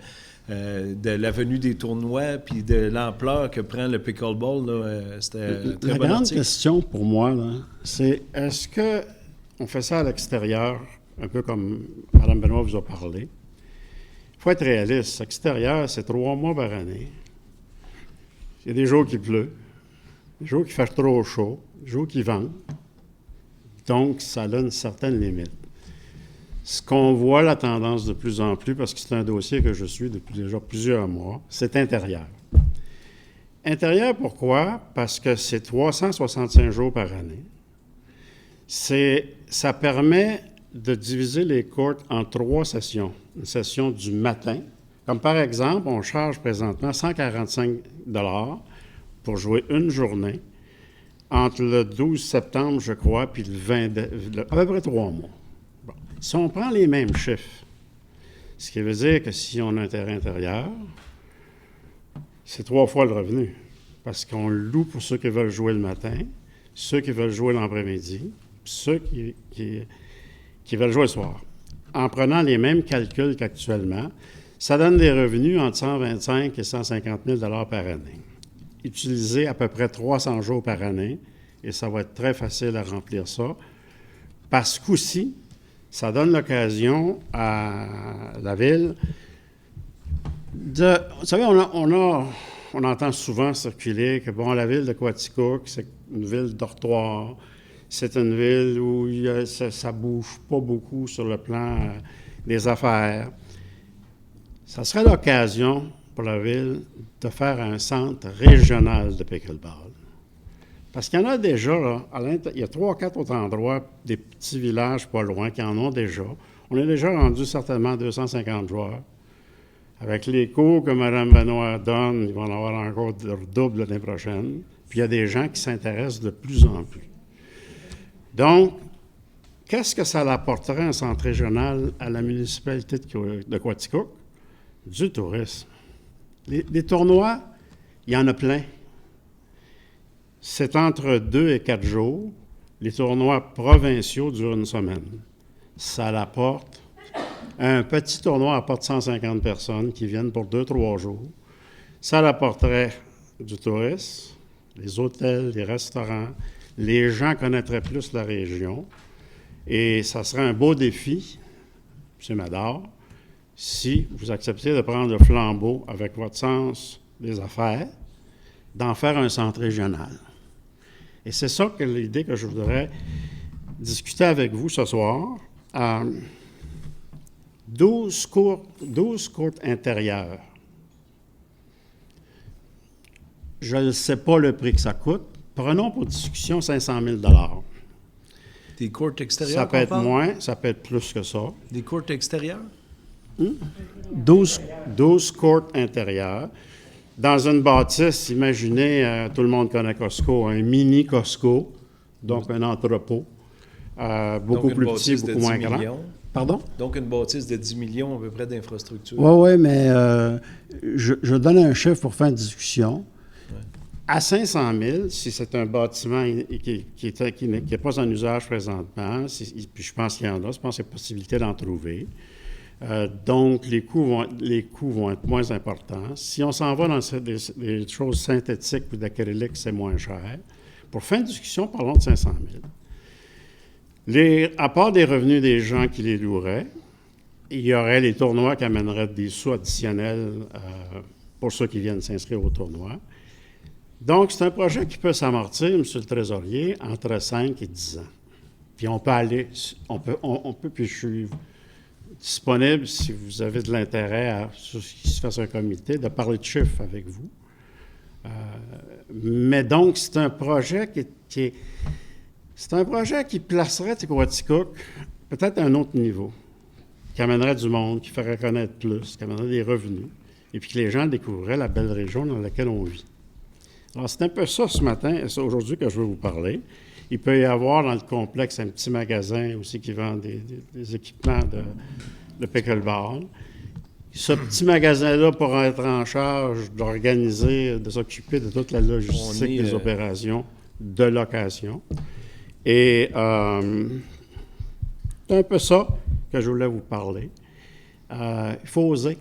de la venue des tournois puis de l'ampleur que prend le pickleball, là, c'était très bon. La grande question pour moi, là, c'est est-ce qu'on fait ça à l'extérieur, un peu comme Mme Benoît vous a parlé? Il faut être réaliste. L'extérieur, c'est 3 mois par année. Il y a des jours qui pleut, des jours qui fait trop chaud, des jours qui ventent. Donc, ça a une certaine limite. Ce qu'on voit, la tendance de plus en plus, parce que c'est un dossier que je suis depuis déjà plusieurs mois, c'est intérieur. Intérieur, pourquoi? Parce que c'est 365 jours par année. Ça permet de diviser les courts en 3 sessions. Une session du matin, comme par exemple, on charge présentement 145 $ pour jouer une journée entre le 12 septembre, je crois, puis le 20, à peu près 3 mois. Si on prend les mêmes chiffres, ce qui veut dire que si on a un terrain intérieur, c'est 3 fois le revenu. Parce qu'on loue pour ceux qui veulent jouer le matin, ceux qui veulent jouer l'après-midi, ceux qui veulent jouer le soir. En prenant les mêmes calculs qu'actuellement, ça donne des revenus entre 125 et 150 000 $ par année. Utilisez à peu près 300 jours par année, et ça va être très facile à remplir ça. Parce qu'aussi, ça donne l'occasion à la Ville de... Vous savez, on entend souvent circuler que, bon, la Ville de Quaticook, c'est une ville dortoir, c'est une ville où ça ne bouge pas beaucoup sur le plan des affaires. Ça serait l'occasion pour la Ville de faire un centre régional de pickleball. Parce qu'il y en a déjà, là, il y a 3 ou 4 autres endroits, des petits villages pas loin, qui en ont déjà. On est déjà rendu certainement 250 joueurs. Avec les cours que Mme Benoît donne, ils vont en avoir encore double l'année prochaine. Puis il y a des gens qui s'intéressent de plus en plus. Donc, qu'est-ce que ça apporterait un centre régional à la municipalité de Quaticook? Du tourisme. Les tournois, il y en a plein. C'est entre 2 et 4 jours. Les tournois provinciaux durent une semaine. Ça apporte. Un petit tournoi apporte 150 personnes qui viennent pour 2-3 jours. Ça apporterait du tourisme, les hôtels, les restaurants. Les gens connaîtraient plus la région. Et ça serait un beau défi, M. Mador, si vous acceptez de prendre le flambeau avec votre sens des affaires, d'en faire un centre régional. Et c'est ça que l'idée que je voudrais discuter avec vous ce soir. 12 courts intérieurs. Je ne sais pas le prix que ça coûte. Prenons pour discussion 500 000 $. Des courts extérieurs? Ça peut être moins, ça peut être plus que ça. Des courts extérieurs? 12 courts intérieurs. Dans une bâtisse, imaginez, tout le monde connaît Costco, un mini Costco, donc un entrepôt, beaucoup plus petit, beaucoup moins grand. Pardon? Donc, une bâtisse de 10 millions à peu près d'infrastructures. Oui, mais je donne un chiffre pour faire une discussion. Ouais. À 500 000, si c'est un bâtiment qui n'est pas en usage présentement, puis je pense qu'il y en a, je pense qu'il y a possibilité d'en trouver. Donc, les coûts vont être moins importants. Si on s'en va dans des choses synthétiques ou d'acrylique, c'est moins cher. Pour fin de discussion, parlons de 500 000. À part des revenus des gens qui les loueraient, il y aurait les tournois qui amèneraient des sous additionnels pour ceux qui viennent s'inscrire au tournoi. Donc, c'est un projet qui peut s'amortir, M. le Trésorier, entre 5 et 10 ans. Puis on peut aller, puis je suis disponible, si vous avez de l'intérêt sur ce qui se fasse un comité, de parler de chiffres avec vous. Mais donc, c'est un projet c'est un projet qui placerait Tequaticook peut-être à un autre niveau, qui amènerait du monde, qui ferait connaître plus, qui amènerait des revenus, et puis que les gens découvriraient la belle région dans laquelle on vit. Alors, c'est un peu ça ce matin, et c'est aujourd'hui que je vais vous parler. Il peut y avoir dans le complexe un petit magasin aussi qui vend des équipements de pickleball. Ce petit magasin-là pourra être en charge d'organiser, de s'occuper de toute la logistique des opérations de location. Et c'est un peu ça que je voulais vous parler. Il faut oser.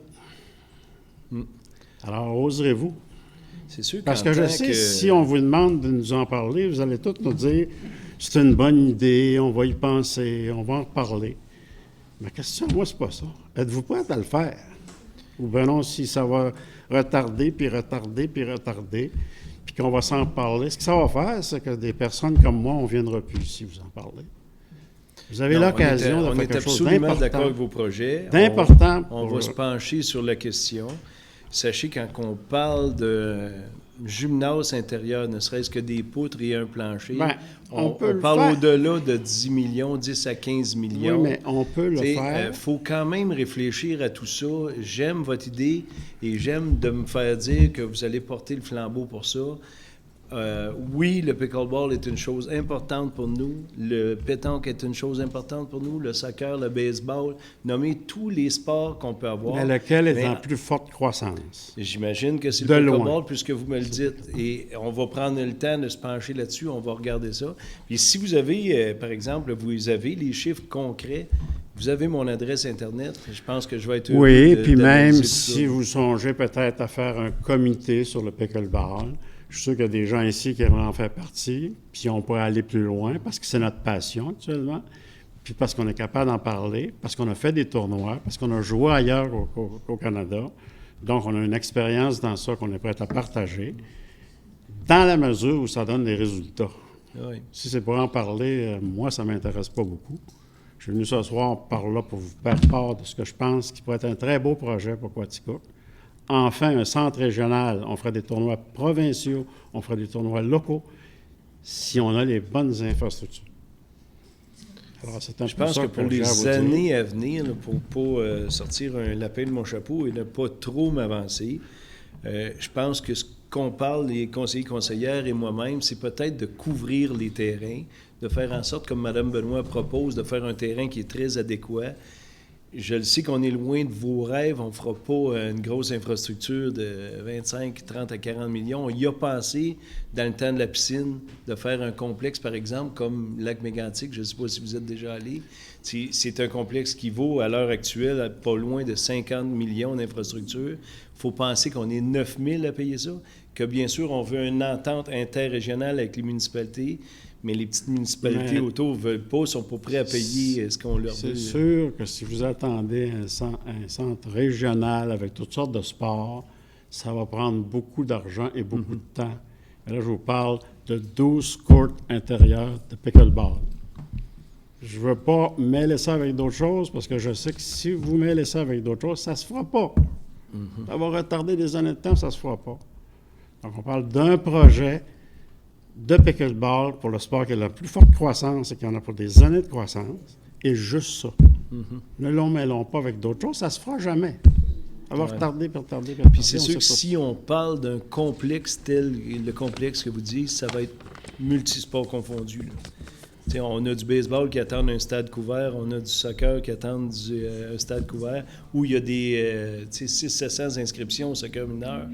Alors, oserez-vous? C'est sûr. Parce que je sais, si on vous demande de nous en parler, vous allez tous nous dire « c'est une bonne idée, on va y penser, on va en reparler ». Ma question, moi, c'est pas ça. Êtes-vous prêts à le faire? Ou bien non, si ça va retarder, puis qu'on va s'en parler, ce que ça va faire, c'est que des personnes comme moi, on ne viendra plus ici vous en parler. Vous avez l'occasion de faire quelque chose d'important. On est absolument d'accord avec vos projets. D'important. On va se pencher sur la question. Sachez, quand on parle de gymnase intérieur, ne serait-ce que des poutres et un plancher, on parle au-delà de 10 millions, 10 à 15 millions. Oui, mais on peut le faire. Il faut quand même réfléchir à tout ça. J'aime votre idée et j'aime de me faire dire que vous allez porter le flambeau pour ça. Oui, le pickleball est une chose importante pour nous. Le pétanque est une chose importante pour nous. Le soccer, le baseball, nommer tous les sports qu'on peut avoir. Mais lequel est en plus forte croissance? J'imagine que c'est le pickleball, puisque vous me le dites. Et on va prendre le temps de se pencher là-dessus. On va regarder ça. Puis si vous avez, par exemple, vous avez les chiffres concrets, vous avez mon adresse Internet. Je pense que je vais être heureux. Oui, puis même si vous songez peut-être à faire un comité sur le pickleball, je suis sûr qu'il y a des gens ici qui aimeraient en faire partie, puis on pourrait aller plus loin parce que c'est notre passion actuellement, puis parce qu'on est capable d'en parler, parce qu'on a fait des tournois, parce qu'on a joué ailleurs qu'au Canada. Donc, on a une expérience dans ça qu'on est prêt à partager, dans la mesure où ça donne des résultats. Oui. Si c'est pour en parler, moi, ça ne m'intéresse pas beaucoup. Je suis venu ce soir par là pour vous faire part de ce que je pense qui pourrait être un très beau projet pour Quaticook. Enfin, un centre régional, on ferait des tournois provinciaux, on ferait des tournois locaux, si on a les bonnes infrastructures. Alors, c'est un Je pense que pour les années à venir, pour ne pas sortir un lapin de mon chapeau et ne pas trop m'avancer, je pense que ce qu'on parle, les conseillers, conseillères et moi-même, c'est peut-être de couvrir les terrains, de faire en sorte, comme Mme Benoît propose, de faire un terrain qui est très adéquat. Je le sais qu'on est loin de vos rêves. On ne fera pas une grosse infrastructure de 25, 30 à 40 millions. On y a pensé, dans le temps de la piscine, de faire un complexe, par exemple, comme Lac-Mégantic. Je ne sais pas si vous êtes déjà allé. C'est un complexe qui vaut, à l'heure actuelle, pas loin de 50 millions d'infrastructures. Il faut penser qu'on est 9 000 à payer ça, que bien sûr, on veut une entente interrégionale avec les municipalités, mais les petites municipalités Mais- autour ne veulent pas, sont pas prêts à payer ce qu'on leur C'est dit. sûr que si vous attendez un centre régional avec toutes sortes de sports, ça va prendre beaucoup d'argent et beaucoup de temps. Et là, je vous parle de 12 courts intérieurs de pickleball. Je ne veux pas mêler ça avec d'autres choses parce que je sais que si vous mêlez ça avec d'autres choses, ça ne se fera pas. Ça va retarder des années de temps, ça ne se fera pas. Donc, on parle d'un projet de pickleball pour le sport qui a la plus forte croissance et qui en a pour des années de croissance, et juste ça. Ne l'on mêlons pas avec d'autres choses, ça ne se fera jamais. Ça va retarder, puis retarder, puis retarder. Puis c'est on sûr que sait pas. si on parle d'un complexe tel le complexe que vous dites, ça va être multisport confondu. Là. T'sais, on a du baseball qui attend un stade couvert, on a du soccer qui attend un stade couvert, où il y a des 600-700 inscriptions au soccer mineur.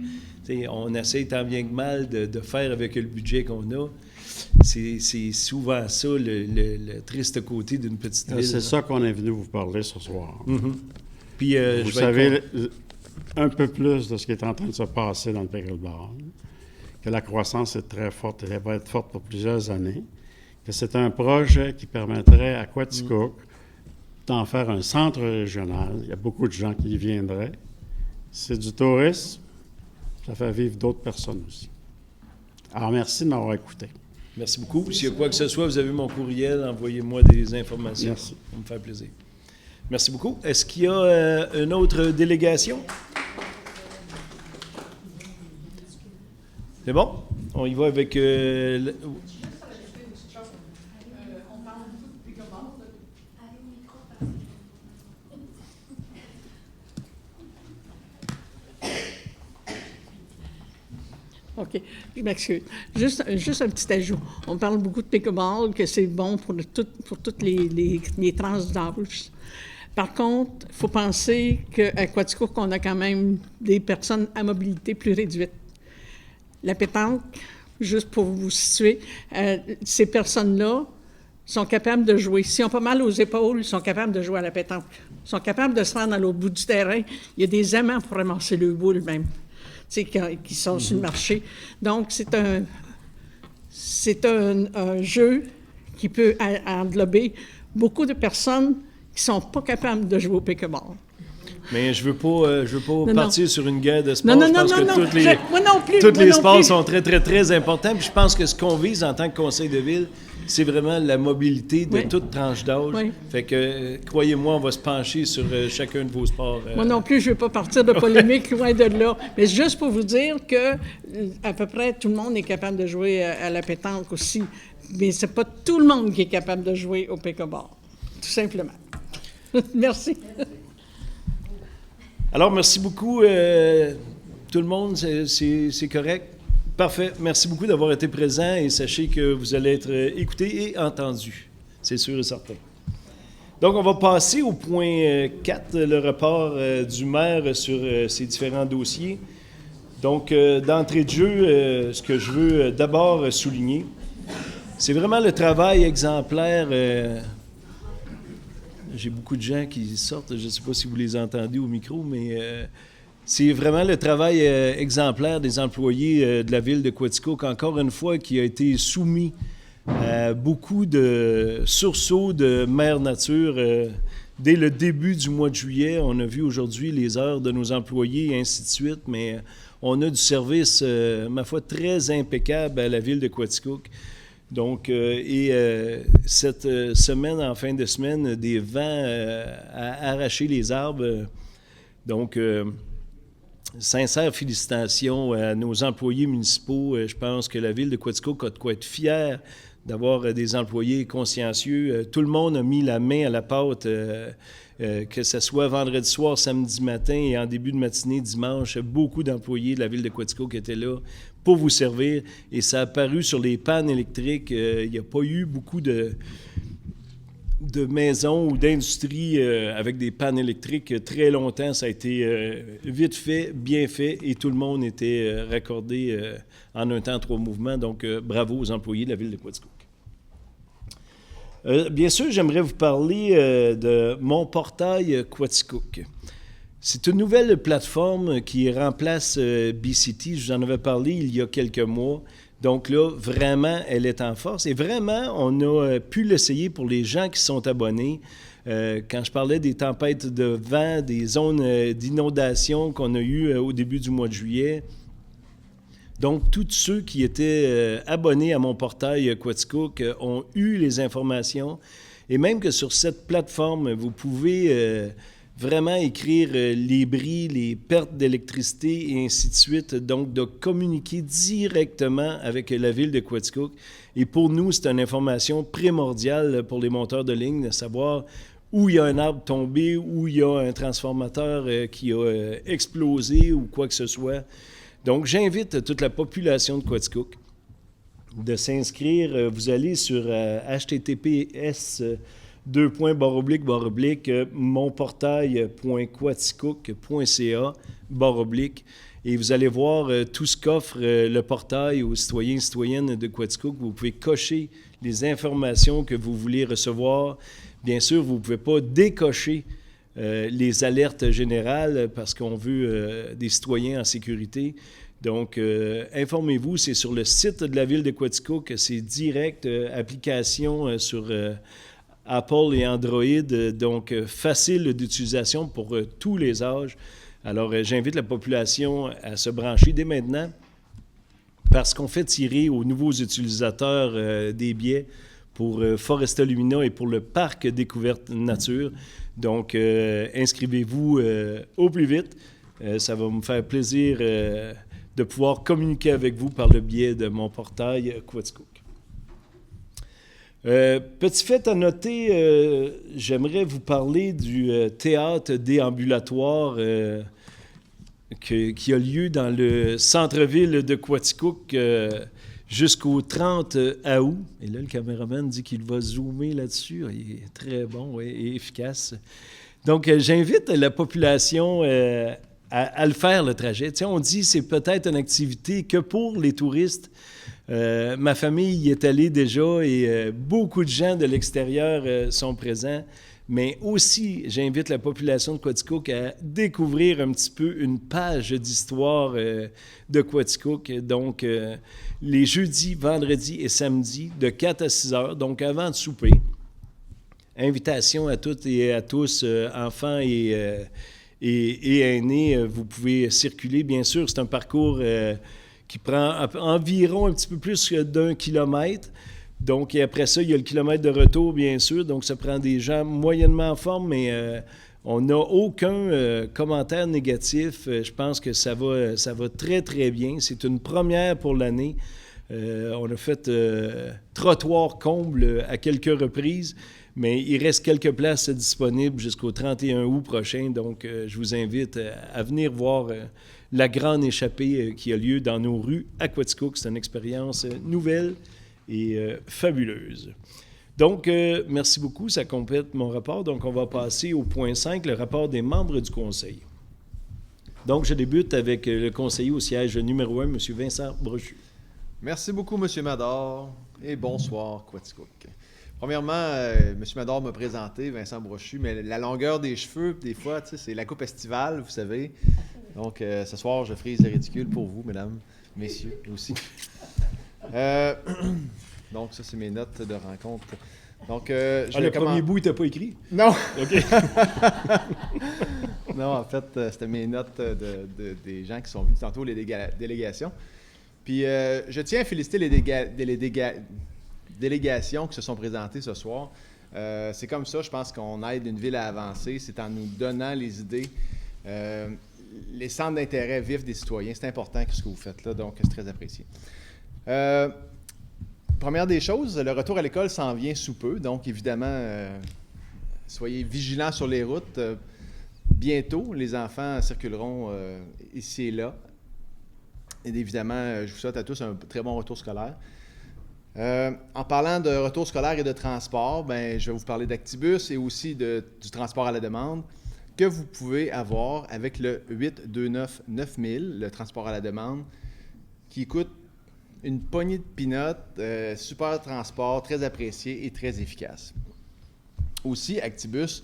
T'sais, on essaie tant bien que mal de faire avec le budget qu'on a. C'est souvent ça le triste côté d'une petite ville. C'est ça qu'on est venu vous parler ce soir. Puis, Vous je vais être savez un peu plus de ce qui est en train de se passer dans le pickleball, que la croissance est très forte et elle va être forte pour plusieurs années, que c'est un projet qui permettrait à Quaticook d'en faire un centre régional. Il y a beaucoup de gens qui y viendraient. C'est du tourisme, ça fait vivre d'autres personnes aussi. Alors, merci de m'avoir écouté. Merci beaucoup. S'il y a quoi que ce soit, vous avez mon courriel, envoyez-moi des informations. Merci. Ça va me faire plaisir. Merci beaucoup. Est-ce qu'il y a une autre délégation? C'est bon? On y va avec... OK. Je m'excuse. Juste un petit ajout. On parle beaucoup de pickleball, que c'est bon pour toutes les tranches d'âge. Par contre, il faut penser qu'à Quaticook, on a quand même des personnes à mobilité plus réduite. La pétanque, juste pour vous situer, ces personnes-là sont capables de jouer. S'ils ont pas mal aux épaules, ils sont capables de jouer à la pétanque. Ils sont capables de se rendre à l'autre bout du terrain. Il y a des aimants pour ramasser le boule même, qui sont sur le marché. Donc, c'est un jeu qui peut englober beaucoup de personnes qui ne sont pas capables de jouer au pickleball. Mais je veux pas partir sur une guerre de sport. Non, je pense que moi non plus. tous les sports plus. sont très, très, très importants. Puis je pense que ce qu'on vise en tant que conseil de ville, c'est vraiment la mobilité de Oui. toute tranche d'âge. Oui. Fait que, croyez-moi, on va se pencher sur chacun de vos sports. Moi non plus, je ne veux pas partir de polémique loin de là. Mais c'est juste pour vous dire que à peu près tout le monde est capable de jouer à la pétanque aussi. Mais c'est pas tout le monde qui est capable de jouer au pickleball. Tout simplement. Merci. Alors, merci beaucoup, tout le monde. C'est correct. Parfait. Merci beaucoup d'avoir été présent et sachez que vous allez être écoutés et entendus. C'est sûr et certain. Donc, on va passer au point 4, le rapport du maire sur ces différents dossiers. Donc, d'entrée de jeu, ce que je veux d'abord souligner, c'est vraiment le travail exemplaire. J'ai beaucoup de gens qui sortent, je ne sais pas si vous les entendez au micro, mais c'est vraiment le travail exemplaire des employés de la ville de Quaticook, encore une fois, qui a été soumis à beaucoup de sursauts de mère nature. Dès le début du mois de juillet, on a vu aujourd'hui les heures de nos employés et ainsi de suite, mais on a du service, ma foi, très impeccable à la ville de Quaticook. Donc, cette semaine, en fin de semaine, des vents à arracher les arbres. Donc, sincères félicitations à nos employés municipaux. Je pense que la ville de Quaticook a de quoi être fière d'avoir des employés consciencieux. Tout le monde a mis la main à la pâte, que ce soit vendredi soir, samedi matin et en début de matinée, dimanche. Beaucoup d'employés de la ville de Quaticook étaient là pour vous servir. Et ça a paru sur les pannes électriques. Il n'y a pas eu beaucoup de maisons ou d'industries avec des pannes électriques très longtemps. Ça a été vite fait, bien fait, et tout le monde était raccordé en un temps, 3 mouvements. Donc, bravo aux employés de la ville de Quaticook. Bien sûr, j'aimerais vous parler de Mon Portail Quaticook. C'est une nouvelle plateforme qui remplace BCT. Je vous en avais parlé il y a quelques mois. Donc là, vraiment, elle est en force. Et vraiment, on a pu l'essayer pour les gens qui sont abonnés. Quand je parlais des tempêtes de vent, des zones d'inondation qu'on a eues au début du mois de juillet. Donc, tous ceux qui étaient abonnés à mon portail Quaticook ont eu les informations. Et même que sur cette plateforme, vous pouvez vraiment écrire les bris, les pertes d'électricité et ainsi de suite. Donc, de communiquer directement avec la ville de Quaticook. Et pour nous, c'est une information primordiale pour les monteurs de ligne, de savoir où il y a un arbre tombé, où il y a un transformateur qui a explosé ou quoi que ce soit. Donc, j'invite toute la population de Quaticook de s'inscrire. Vous allez sur https://monportail.quaticook.ca/ et vous allez voir tout ce qu'offre le portail aux citoyens et citoyennes de Quaticook. Vous pouvez cocher les informations que vous voulez recevoir. Bien sûr, vous ne pouvez pas décocher les alertes générales parce qu'on veut des citoyens en sécurité. Donc, informez-vous, c'est sur le site de la ville de Quaticook, c'est direct, application sur Apple et Android, donc facile d'utilisation pour tous les âges. Alors, j'invite la population à se brancher dès maintenant parce qu'on fait tirer aux nouveaux utilisateurs des billets pour Foresta Lumina et pour le parc Découverte Nature. Donc, inscrivez-vous au plus vite. Ça va me faire plaisir de pouvoir communiquer avec vous par le biais de mon portail Quaticook. Petit fait à noter, j'aimerais vous parler du théâtre déambulatoire qui a lieu dans le centre-ville de Quaticook jusqu'au 30 août. Et là, le caméraman dit qu'il va zoomer là-dessus. Il est très bon et efficace. Donc, j'invite la population à le faire, le trajet. Tu sais, on dit que c'est peut-être une activité que pour les touristes. Ma famille y est allée déjà et beaucoup de gens de l'extérieur sont présents. Mais aussi, j'invite la population de Quaticook à découvrir un petit peu une page d'histoire de Quaticook. Donc, les jeudis, vendredis et samedis, de 4 à 6 heures, donc avant de souper. Invitation à toutes et à tous, enfants et aînés, vous pouvez circuler. Bien sûr, c'est un parcours qui prend environ un petit peu plus d'1 kilomètre. Donc, et après ça, il y a le kilomètre de retour, bien sûr. Donc, ça prend des gens moyennement en forme, mais on n'a aucun commentaire négatif. Je pense que ça va très, très bien. C'est une première pour l'année. On a fait trottoir comble à quelques reprises, mais il reste quelques places disponibles jusqu'au 31 août prochain. Donc, je vous invite à venir voir la grande échappée qui a lieu dans nos rues à Quaticook. C'est une expérience nouvelle et fabuleuse. Donc, merci beaucoup. Ça complète mon rapport. Donc, on va passer au point 5, le rapport des membres du conseil. Donc, je débute avec le conseiller au siège numéro 1, M. Vincent Brochu. Merci beaucoup, M. Mador, et bonsoir, Quaticook. Premièrement, M. Mador m'a présenté, Vincent Brochu, mais la longueur des cheveux, des fois, c'est la coupe estivale, vous savez. Donc, ce soir, je frise le ridicule pour vous, mesdames, messieurs, aussi. Donc, ça, c'est mes notes de rencontre. Donc, le premier bout, il t'a pas écrit? Non! OK. Non, en fait, c'était mes notes des gens qui sont venus tantôt, les délégations. Puis, je tiens à féliciter les délégations qui se sont présentées ce soir. C'est comme ça, je pense qu'on aide une ville à avancer. C'est en nous donnant les idées, les centres d'intérêt vifs des citoyens. C'est important ce que vous faites là, donc c'est très apprécié. Première des choses, le retour à l'école s'en vient sous peu. Donc, évidemment, soyez vigilants sur les routes. Bientôt, les enfants circuleront ici et là. Et évidemment, je vous souhaite à tous un très bon retour scolaire. En parlant de retour scolaire et de transport, je vais vous parler d'Actibus et aussi du transport à la demande que vous pouvez avoir avec le 829-9000, le transport à la demande, qui coûte une poignée de peanuts, super transport, très apprécié et très efficace. Aussi, Actibus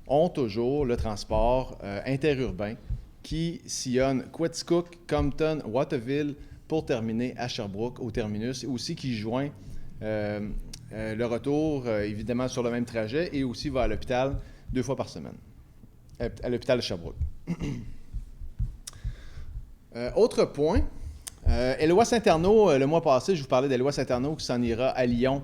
ont toujours le transport interurbain qui sillonne Quaticook, Compton, Watteville, pour terminer à Sherbrooke, au terminus, et aussi qui joint le retour, évidemment, sur le même trajet, et aussi va à l'hôpital 2 fois par semaine, à l'hôpital de Sherbrooke. Autre point, Éloi Saint-Arnaud, le mois passé, je vous parlais d'Éloi Saint-Arnaud qui s'en ira à Lyon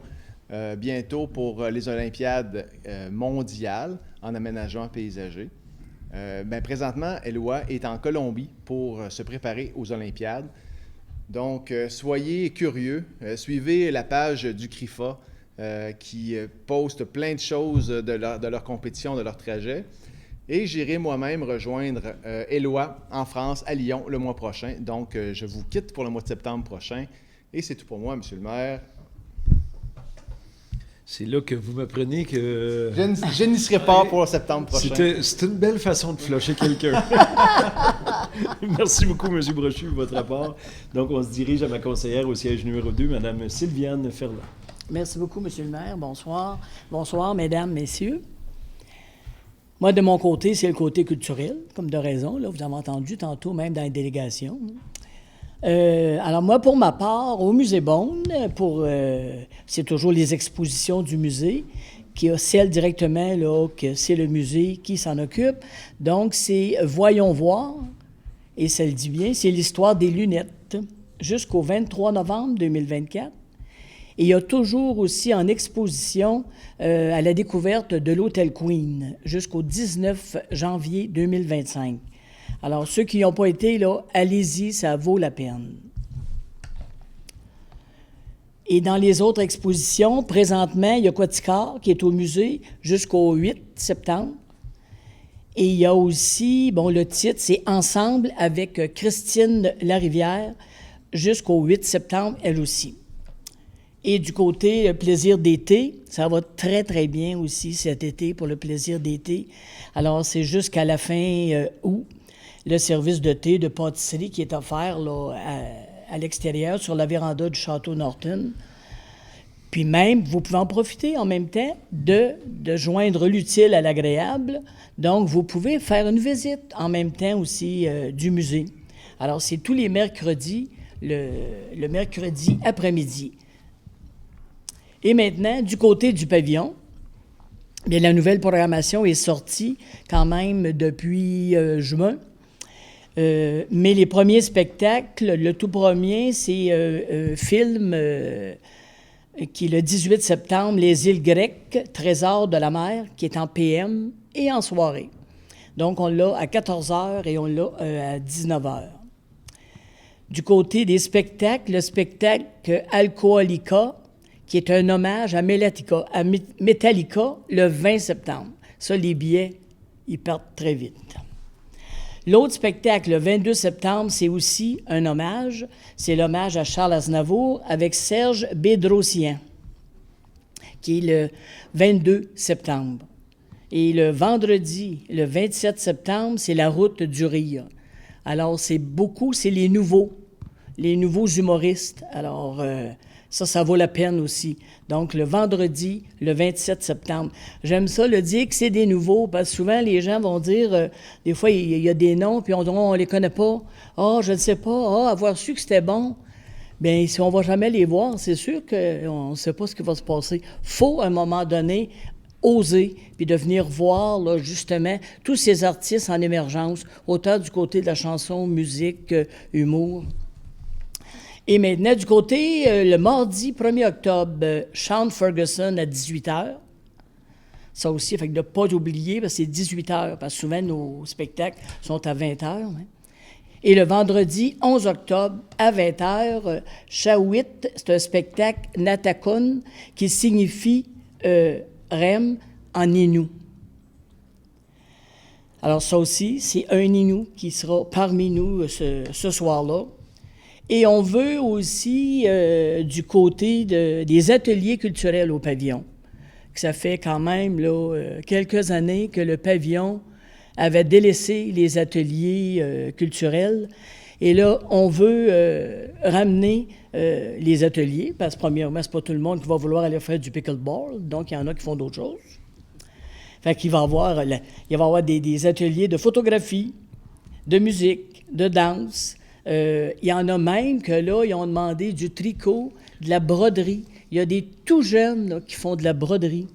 bientôt pour les Olympiades mondiales en aménagement paysager. Présentement, Éloi est en Colombie pour se préparer aux Olympiades. Donc, soyez curieux. Suivez la page du CRIFA qui poste plein de choses de leur compétition, de leur trajet. Et j'irai moi-même rejoindre Éloi en France, à Lyon, le mois prochain. Donc, je vous quitte pour le mois de septembre prochain. Et c'est tout pour moi, Monsieur le maire. C'est là que vous m'apprenez que... Je n'y serai pas pour le septembre prochain. C'est une belle façon de flusher quelqu'un. Merci beaucoup, M. Brochu, pour votre rapport. Donc, on se dirige à ma conseillère au siège numéro 2, Mme Sylviane Ferland. Merci beaucoup, M. le maire. Bonsoir. Bonsoir, mesdames, messieurs. Moi, de mon côté, c'est le côté culturel, comme de raison. Là, vous avez entendu tantôt, même dans les délégations. Alors moi, pour ma part, au Musée Beaune, c'est toujours les expositions du musée, qui a celle directement, là, que c'est le musée qui s'en occupe. Donc, c'est Voyons voir, et ça le dit bien, c'est l'histoire des lunettes, jusqu'au 23 novembre 2024. Et il y a toujours aussi en exposition à la découverte de l'Hôtel Queen, jusqu'au 19 janvier 2025. Alors, ceux qui n'y ont pas été, là, allez-y, ça vaut la peine. Et dans les autres expositions, présentement, il y a Quaticar qui est au musée jusqu'au 8 septembre. Et il y a aussi, le titre, c'est Ensemble avec Christine Larivière jusqu'au 8 septembre, elle aussi. Et du côté plaisir d'été, ça va très, très bien aussi cet été pour le plaisir d'été. Alors, c'est jusqu'à la fin août. Le service de thé, de pâtisserie qui est offert là, à l'extérieur, sur la véranda du Château Norton. Puis même, vous pouvez en profiter en même temps de joindre l'utile à l'agréable. Donc, vous pouvez faire une visite en même temps aussi du musée. Alors, c'est tous les mercredis, le mercredi après-midi. Et maintenant, du côté du pavillon, bien, la nouvelle programmation est sortie quand même depuis juin. Mais les premiers spectacles, le tout premier, c'est film qui est le 18 septembre, Les îles grecques, Trésors de la mer, qui est en PM et en soirée. Donc, on l'a à 14h et on l'a à 19h. Du côté des spectacles, le spectacle Alcoolica, qui est un hommage à Metallica, le 20 septembre. Ça, les billets, ils partent très vite. L'autre spectacle, le 22 septembre, c'est aussi un hommage. C'est l'hommage à Charles Aznavour avec Serge Bédrossian, qui est le 22 septembre. Et le vendredi, le 27 septembre, c'est La route du rire. Alors, c'est les nouveaux humoristes. Alors, ça vaut la peine aussi. Donc, le vendredi, le 27 septembre. J'aime ça le dire que c'est des nouveaux, parce que souvent, les gens vont dire, des fois, il y a des noms, puis on les connaît pas. Ah, je ne sais pas. Ah, avoir su que c'était bon. Bien, si on ne va jamais les voir, c'est sûr qu'on ne sait pas ce qui va se passer. Il faut, à un moment donné, oser, puis de venir voir, là, justement, tous ces artistes en émergence, autant du côté de la chanson, musique, humour. Et maintenant, du côté, le mardi 1er octobre, Sean Ferguson à 18h. Ça aussi, fait que de ne pas oublier, parce que c'est 18h, parce que souvent, nos spectacles sont à 20h. Hein. Et le vendredi 11 octobre, à 20h, Shawit, c'est un spectacle Natakon, qui signifie Rem en Innu. Alors ça aussi, c'est un Innu qui sera parmi nous ce soir-là. Et on veut aussi, du côté des ateliers culturels au pavillon, que ça fait quand même là, quelques années que le pavillon avait délaissé les ateliers culturels. Et là, on veut ramener les ateliers, parce que premièrement, c'est pas tout le monde qui va vouloir aller faire du pickleball, donc il y en a qui font d'autres choses. Fait qu'il va y avoir des ateliers de photographie, de musique, de danse, Il y en a même que là, ils ont demandé du tricot, de la broderie. Il y a des tout jeunes là, qui font de la broderie.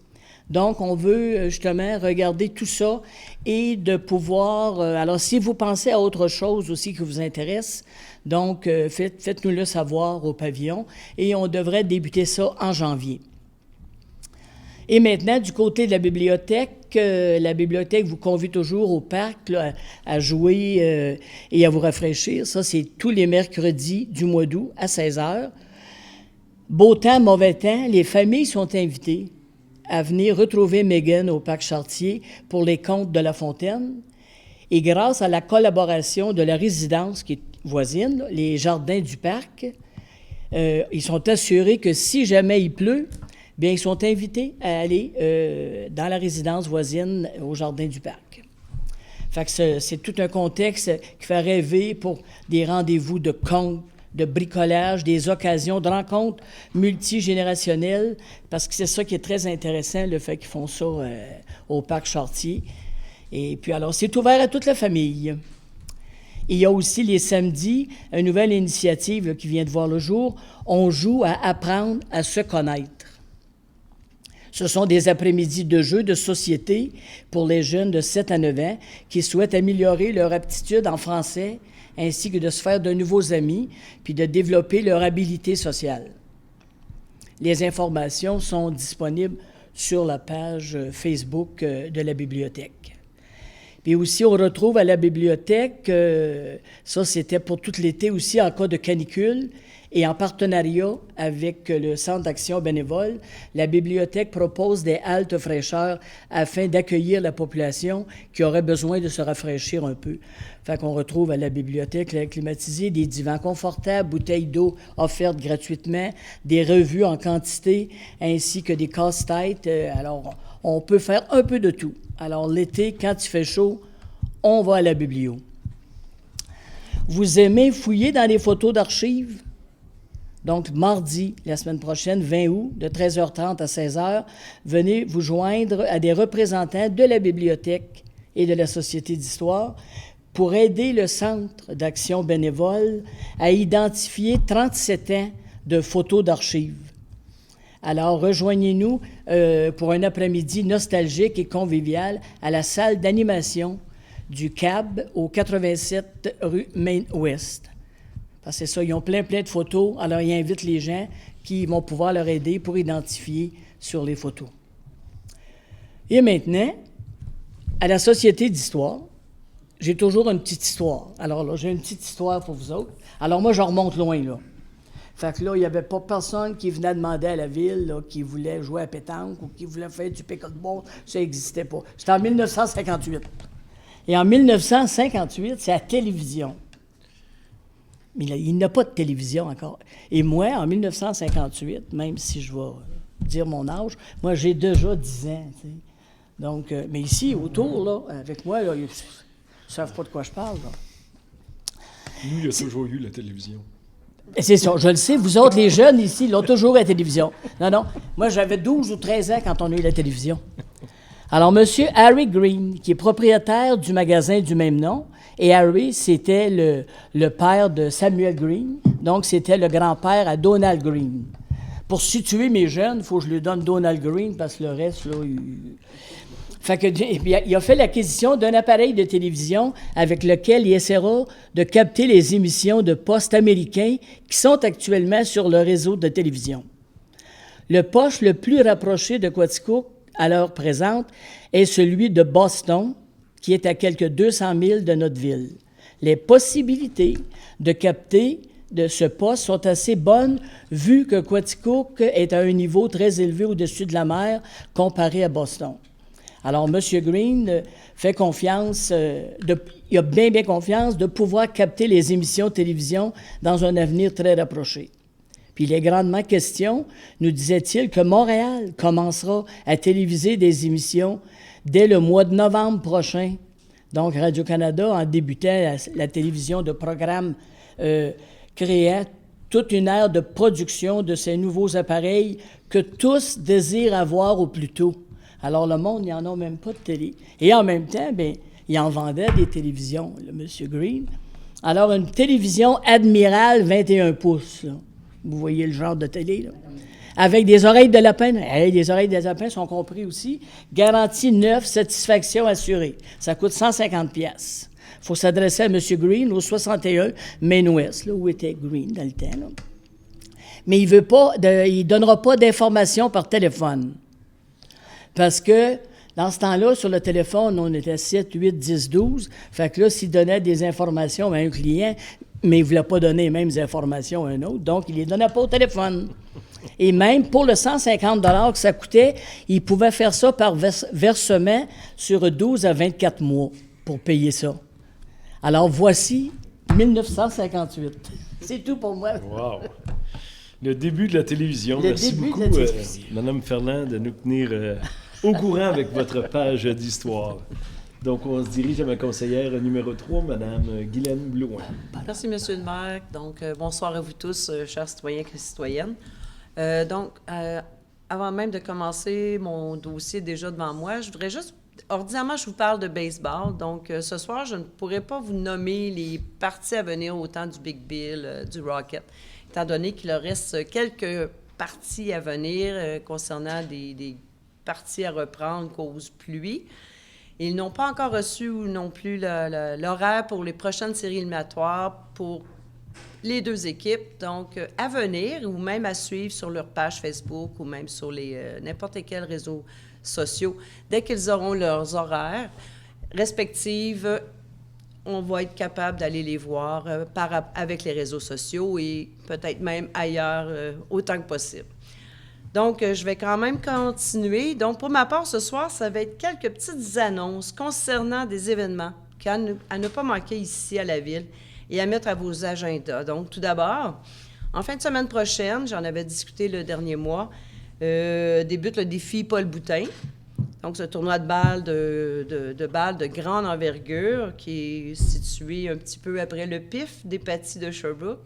Donc, on veut justement regarder tout ça et de pouvoir... alors, si vous pensez à autre chose aussi qui vous intéresse, donc faites-nous-le savoir au pavillon et on devrait débuter ça en janvier. Et maintenant, du côté de la bibliothèque vous convie toujours au parc là, à jouer et à vous rafraîchir. Ça, c'est tous les mercredis du mois d'août à 16h. Beau temps, mauvais temps, les familles sont invitées à venir retrouver Megan au parc Chartier pour les contes de La Fontaine. Et grâce à la collaboration de la résidence qui est voisine, là, les jardins du parc, ils sont assurés que si jamais il pleut, bien, ils sont invités à aller dans la résidence voisine au jardin du parc. Fait que c'est tout un contexte qui fait rêver pour des rendez-vous de contes, de bricolage, des occasions de rencontres multigénérationnelles, parce que c'est ça qui est très intéressant, le fait qu'ils font ça au parc Chartier. Et puis alors, c'est ouvert à toute la famille. Il y a aussi les samedis, une nouvelle initiative là, qui vient de voir le jour. On joue à apprendre à se connaître. Ce sont des après-midi de jeux de société pour les jeunes de 7 à 9 ans qui souhaitent améliorer leur aptitude en français ainsi que de se faire de nouveaux amis puis de développer leur habileté sociale. Les informations sont disponibles sur la page Facebook de la bibliothèque. Puis aussi, on retrouve à la bibliothèque, ça c'était pour tout l'été aussi en cas de canicule, et en partenariat avec le Centre d'action bénévole, la bibliothèque propose des haltes fraîcheurs afin d'accueillir la population qui aurait besoin de se rafraîchir un peu. Fait qu'on retrouve à la bibliothèque l'air climatisé, des divans confortables, bouteilles d'eau offertes gratuitement, des revues en quantité, ainsi que des casse-têtes. Alors, on peut faire un peu de tout. Alors, l'été, quand il fait chaud, on va à la biblio. Vous aimez fouiller dans les photos d'archives? Donc, mardi, la semaine prochaine, 20 août, de 13h30 à 16h, venez vous joindre à des représentants de la bibliothèque et de la Société d'histoire pour aider le Centre d'action bénévole à identifier 37 ans de photos d'archives. Alors, rejoignez-nous pour un après-midi nostalgique et convivial à la salle d'animation du CAB au 87 rue Main-Ouest. Parce que c'est ça, ils ont plein de photos, alors ils invitent les gens qui vont pouvoir leur aider pour identifier sur les photos. Et maintenant, à la Société d'histoire, j'ai toujours une petite histoire. Alors là, j'ai une petite histoire pour vous autres. Alors moi, je remonte loin, là. Fait que là, il n'y avait pas personne qui venait demander à la ville là, qui voulait jouer à pétanque ou qui voulait faire du pickleball. Ça n'existait pas. C'était en 1958. Et en 1958, c'est la télévision. Mais il n'y a pas de télévision encore. Et moi, en 1958, même si je vais dire mon âge, moi, j'ai déjà 10 ans. Tu sais. Donc, mais ici, autour, là, avec moi, là, ils ne savent pas de quoi je parle. Là. Nous, il y a toujours eu la télévision. C'est ça, je le sais. Vous autres, les jeunes ici, ils ont toujours eu la télévision. Non. Moi, j'avais 12 ou 13 ans quand on a eu la télévision. Alors, M. Harry Green, qui est propriétaire du magasin du même nom, et Harry, c'était le père de Samuel Green, donc c'était le grand-père à Donald Green. Pour situer mes jeunes, il faut que je lui donne Donald Green, parce que le reste, là, Fait que, il a fait l'acquisition d'un appareil de télévision avec lequel il essaiera de capter les émissions de postes américains qui sont actuellement sur le réseau de télévision. Le poste le plus rapproché de Quaticook, à l'heure présente, est celui de Boston, qui est à quelques 200 000 de notre ville. Les possibilités de capter de ce poste sont assez bonnes, vu que Quaticook est à un niveau très élevé au-dessus de la mer comparé à Boston. Alors, M. Green fait confiance, il a bien confiance de pouvoir capter les émissions de télévision dans un avenir très rapproché. Puis il est grandement question, nous disait-il, que Montréal commencera à téléviser des émissions dès le mois de novembre prochain. Donc, Radio-Canada, en débutant la télévision de programmes, créant toute une ère de production de ces nouveaux appareils que tous désirent avoir au plus tôt. Alors, le monde, il n'y en a même pas de télé. Et en même temps, bien, il en vendait des télévisions, le M. Green. Alors, une télévision Admiral 21 pouces, là. Vous voyez le genre de télé, là. Avec des oreilles de lapin. Hey, les oreilles de lapin sont compris aussi. Garantie neuve, satisfaction assurée. Ça coûte 150 pièces. Il faut s'adresser à M. Green au 61 Main West, là, où était Green dans le temps, là. Mais il ne donnera pas d'informations par téléphone. Parce que, dans ce temps-là, sur le téléphone, on était 7, 8, 10, 12. Fait que là, s'il donnait des informations à un client, mais il ne voulait pas donner les mêmes informations à un autre, donc il ne les donnait pas au téléphone. Et même pour le 150 $ que ça coûtait, il pouvait faire ça par versement sur 12 à 24 mois pour payer ça. Alors, voici 1958. C'est tout pour moi. Wow! Le début de la télévision. Merci beaucoup, Mme Ferland, de nous tenir au courant avec votre page d'histoire. Donc, on se dirige à ma conseillère numéro 3, Mme Guylaine Blouin. Merci, M. le maire. Donc, bonsoir à vous tous, chers citoyens et citoyennes. Avant même de commencer mon dossier déjà devant moi, je voudrais juste... Ordinairement, je vous parle de baseball. Donc, ce soir, je ne pourrais pas vous nommer les parties à venir autant du Big Bill, du Rocket, étant donné qu'il leur reste quelques parties à venir concernant des parties à reprendre cause pluie. Ils n'ont pas encore reçu non plus l'horaire pour les prochaines séries éliminatoires pour les deux équipes. Donc, à venir ou même à suivre sur leur page Facebook ou même sur n'importe quel réseau sociaux. Dès qu'ils auront leurs horaires respectifs, on va être capable d'aller les voir avec les réseaux sociaux et peut-être même ailleurs autant que possible. Donc, je vais quand même continuer. Donc, pour ma part, ce soir, ça va être quelques petites annonces concernant des événements à ne pas manquer ici à la ville et à mettre à vos agendas. Donc, tout d'abord, en fin de semaine prochaine, j'en avais discuté le dernier mois, débute le défi Paul Boutin. Donc, ce tournoi de balles de grande envergure qui est situé un petit peu après le PIF des Patis de Sherbrooke.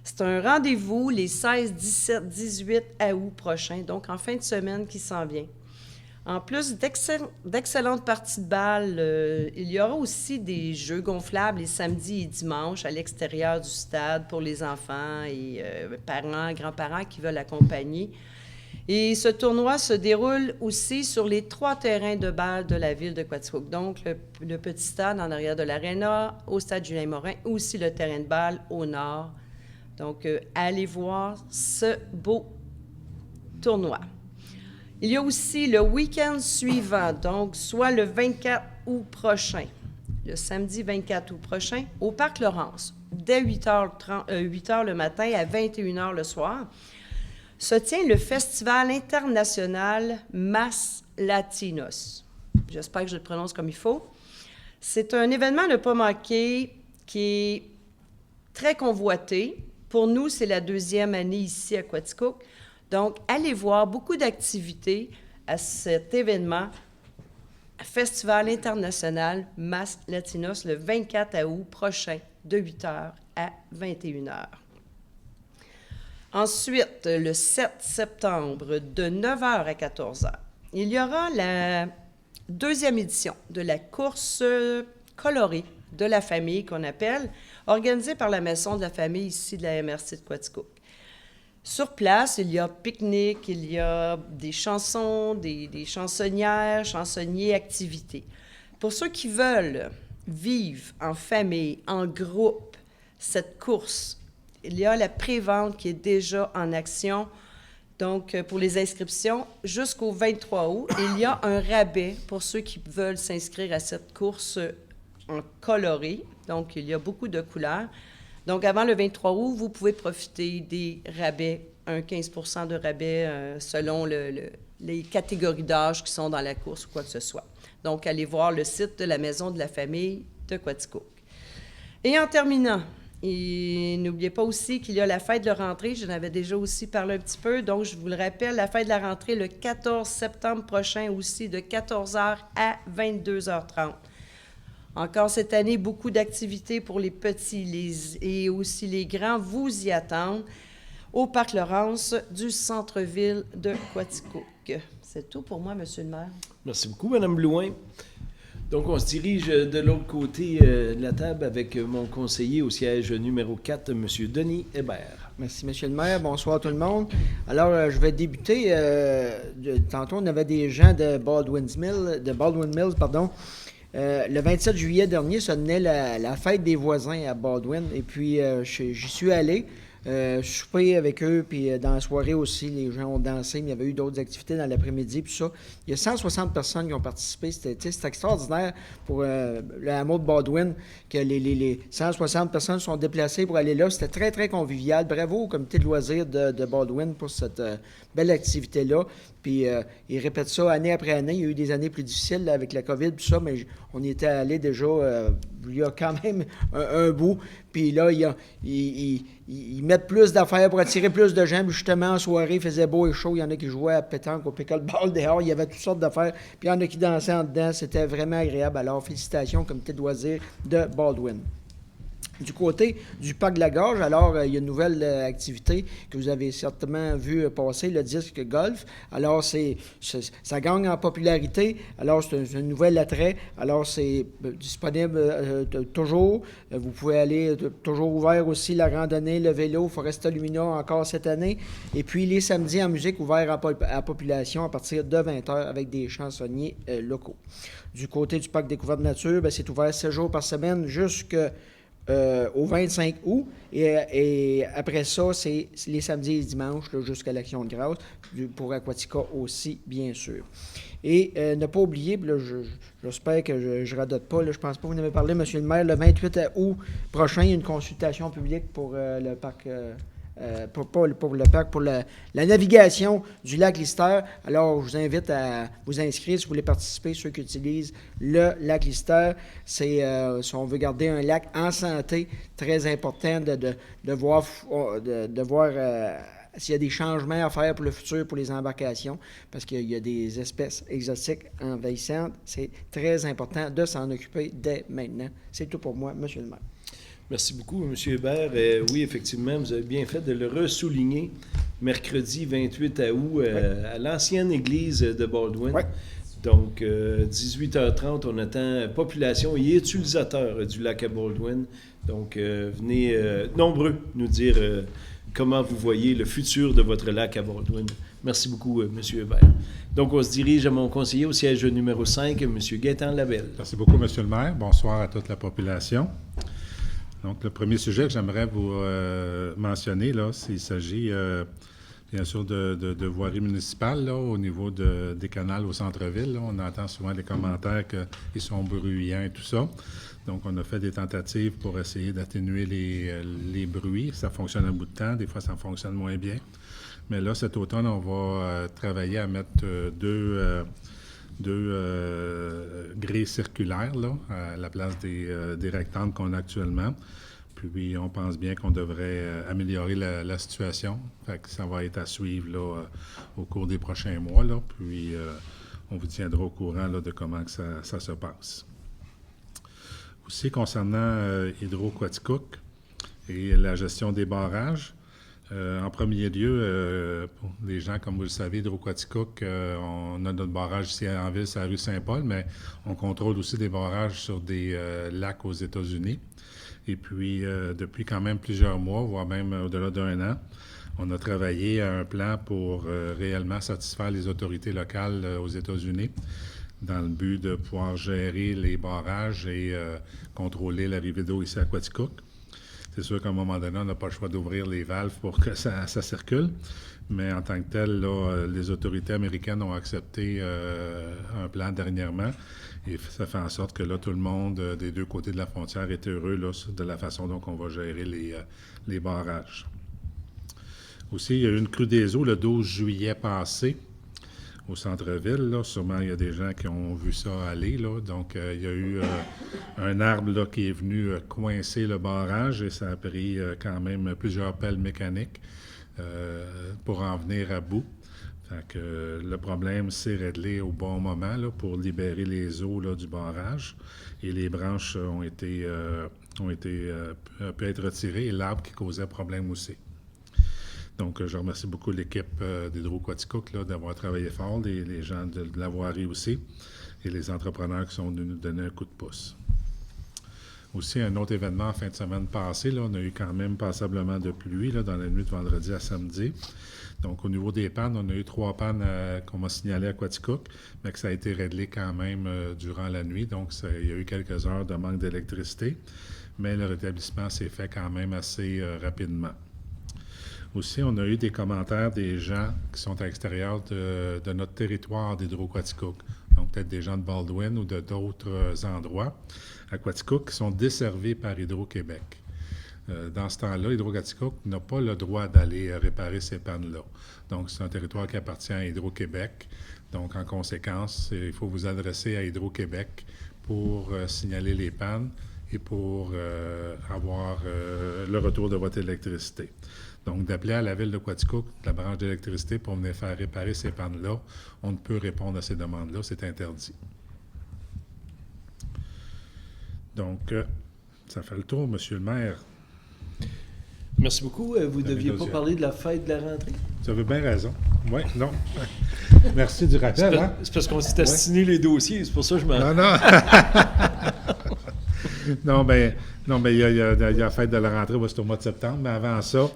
C'est un rendez-vous les 16, 17, 18 août prochains, donc en fin de semaine qui s'en vient. En plus d'excellentes parties de balles, il y aura aussi des jeux gonflables les samedis et dimanches à l'extérieur du stade pour les enfants et parents, grands-parents qui veulent accompagner. Et ce tournoi se déroule aussi sur les 3 terrains de balles de la ville de Quaticook. Donc, le petit stade en arrière de l'aréna, au stade Julien-Morin, aussi le terrain de balles au nord. Donc, allez voir ce beau tournoi. Il y a aussi le week-end suivant, donc soit le 24 août prochain, le samedi 24 août prochain, au Parc Laurence, dès 8h le matin à 21h le soir, se tient le Festival international Mas Latinos. J'espère que je le prononce comme il faut. C'est un événement à ne pas manquer qui est très convoité. Pour nous, c'est la 2e année ici à Quaticook. Donc, allez voir beaucoup d'activités à cet événement, Festival international Mas Latinos, le 24 août prochain, de 8h à 21h. Ensuite, le 7 septembre, de 9h à 14h, il y aura la 2e édition de la course colorée de la famille, qu'on appelle, organisée par la Maison de la famille ici de la MRC de Quaticook. Sur place, il y a pique-nique, il y a des chansons, des chansonnières, chansonniers, activités. Pour ceux qui veulent vivre en famille, en groupe, cette course, il y a la pré-vente qui est déjà en action. Donc, pour les inscriptions, jusqu'au 23 août, il y a un rabais pour ceux qui veulent s'inscrire à cette course en coloré. Donc, il y a beaucoup de couleurs. Donc, avant le 23 août, vous pouvez profiter des rabais, un 15 % de rabais selon les catégories d'âge qui sont dans la course ou quoi que ce soit. Donc, allez voir le site de la Maison de la famille de Quaticook. Et en terminant, et n'oubliez pas aussi qu'il y a la fête de la rentrée. J'en avais déjà aussi parlé un petit peu. Donc, je vous le rappelle, la fête de la rentrée le 14 septembre prochain aussi, de 14h à 22h30. Encore cette année, beaucoup d'activités pour les petits et aussi les grands vous y attendent au Parc Laurence du centre-ville de Quaticook. C'est tout pour moi, M. le maire. Merci beaucoup, Mme Blouin. Donc, on se dirige de l'autre côté de la table avec mon conseiller au siège numéro 4, M. Denis Hébert. Merci, M. le maire. Bonsoir tout le monde. Alors, je vais débuter. Tantôt, on avait des gens de Baldwin Mills. Le 27 juillet dernier, ça tenait la fête des voisins à Baldwin. Et puis, j'y suis allé. Souper avec eux, puis dans la soirée aussi, les gens ont dansé, mais il y avait eu d'autres activités dans l'après-midi, puis ça. Il y a 160 personnes qui ont participé. C'était extraordinaire pour le hameau de Baldwin, que les 160 personnes sont déplacées pour aller là. C'était très, très convivial. Bravo au comité de loisirs de Baldwin pour cette belle activité-là. Puis ils répètent ça année après année. Il y a eu des années plus difficiles là, avec la COVID, tout ça, mais on y était allé déjà il y a quand même un bout. Puis là, ils mettent plus d'affaires pour attirer plus de gens. Puis justement, en soirée, il faisait beau et chaud. Il y en a qui jouaient à pétanque, au pickleball dehors. Il y avait toutes sortes d'affaires. Puis il y en a qui dansaient en dedans. C'était vraiment agréable. Alors, félicitations au comité de loisirs de Baldwin. Du côté du Parc de la Gorge, alors, il y a une nouvelle activité que vous avez certainement vu passer, le disque golf. Alors, ça gagne en popularité. Alors, c'est un nouvel attrait. Alors, c'est disponible toujours. Vous pouvez aller toujours ouvert aussi, la randonnée, le vélo, Foresta Lumina encore cette année. Et puis, les samedis en musique ouverts à la population à partir de 20h avec des chansonniers locaux. Du côté du Parc Découverte Nature, c'est ouvert 7 jours par semaine au 25 août. Et après ça, c'est les samedis et les dimanches là, jusqu'à l'Action de grâce, pour Aquatica aussi, bien sûr. Et ne pas oublier, là, j'espère que je ne radote pas, là, je pense pas que vous en avez parlé, M. le maire, le 28 août prochain, il y a une consultation publique pour le parc... pour le parc, pour la navigation du lac Lister. Alors, je vous invite à vous inscrire si vous voulez participer, ceux qui utilisent le lac Lister. C'est, si on veut garder un lac en santé, très important de voir s'il y a des changements à faire pour le futur pour les embarcations, parce qu'il y a des espèces exotiques envahissantes. C'est très important de s'en occuper dès maintenant. C'est tout pour moi, M. le maire. Merci beaucoup, M. Hébert. Oui, effectivement, vous avez bien fait de le ressouligner. Mercredi 28 août, à l'ancienne église de Baldwin. Oui. Donc, 18h30, on attend population et utilisateurs du lac à Baldwin. Donc, venez nombreux nous dire comment vous voyez le futur de votre lac à Baldwin. Merci beaucoup, M. Hébert. Donc, on se dirige à mon conseiller au siège numéro 5, M. Gaétan Labelle. Merci beaucoup, M. le maire. Bonsoir à toute la population. Donc, le premier sujet que j'aimerais vous mentionner, là, il s'agit bien sûr de voirie municipale, là, au niveau des canals au centre-ville. Là. On entend souvent des commentaires qu'ils sont bruyants et tout ça. Donc, on a fait des tentatives pour essayer d'atténuer les bruits. Ça fonctionne un bout de temps. Des fois, ça fonctionne moins bien. Mais là, cet automne, on va travailler à mettre deux grilles circulaires là, à la place des rectangles qu'on a actuellement. Puis on pense bien qu'on devrait améliorer la situation. Fait que ça va être à suivre là, au cours des prochains mois. Là. Puis on vous tiendra au courant là, de comment que ça se passe. Aussi, concernant Hydro-Quaticook et la gestion des barrages, en premier lieu, pour les gens, comme vous le savez, Hydro-Quaticook, on a notre barrage ici en ville, c'est la rue Saint-Paul, mais on contrôle aussi des barrages sur des lacs aux États-Unis. Et puis, depuis quand même plusieurs mois, voire même au-delà d'1 an, on a travaillé à un plan pour réellement satisfaire les autorités locales aux États-Unis dans le but de pouvoir gérer les barrages et contrôler l'arrivée d'eau ici à Quaticook. C'est sûr qu'à un moment donné, on n'a pas le choix d'ouvrir les valves pour que ça circule, mais en tant que tel, là, les autorités américaines ont accepté un plan dernièrement et ça fait en sorte que là, tout le monde des deux côtés de la frontière est heureux là, de la façon dont on va gérer les barrages. Aussi, il y a eu une crue des eaux le 12 juillet passé au centre-ville. Là. Sûrement, il y a des gens qui ont vu ça aller. Là. Donc, il y a eu un arbre là, qui est venu coincer le barrage et ça a pris quand même plusieurs pelles mécaniques pour en venir à bout. Fait que, le problème s'est réglé au bon moment là, pour libérer les eaux là, du barrage et les branches ont pu être retirées et l'arbre qui causait problème aussi. Donc, je remercie beaucoup l'équipe d'Hydro-Quaticook d'avoir travaillé fort, les gens de la voirie aussi, et les entrepreneurs qui sont venus nous donner un coup de pouce. Aussi, un autre événement en fin de semaine passée, on a eu quand même passablement de pluie dans la nuit de vendredi à samedi. Donc, au niveau des pannes, on a eu 3 pannes qu'on m'a signalées à Quaticook, mais que ça a été réglé quand même durant la nuit. Donc, il y a eu quelques heures de manque d'électricité, mais le rétablissement s'est fait quand même assez rapidement. Aussi, on a eu des commentaires des gens qui sont à l'extérieur de notre territoire d'Hydro-Quaticook. Donc, peut-être des gens de Baldwin ou de d'autres endroits à Quaticook qui sont desservis par Hydro-Québec. Dans ce temps-là, Hydro-Quaticook n'a pas le droit d'aller réparer ces pannes-là. Donc, c'est un territoire qui appartient à Hydro-Québec. Donc, en conséquence, il faut vous adresser à Hydro-Québec pour signaler les pannes et pour avoir le retour de votre électricité. Donc, d'appeler à la ville de Quaticook, la branche d'électricité, pour venir faire réparer ces pannes-là, on ne peut répondre à ces demandes-là, c'est interdit. Donc, ça fait le tour, Monsieur le maire. Merci beaucoup. Vous ne deviez pas parler de la fête de la rentrée? Vous avez bien raison. Oui, non. Merci du rappel. C'est parce qu'on s'est astiné les dossiers, c'est pour ça que je m'en... Non, il y a la fête de la rentrée, c'est au mois de septembre, mais avant ça,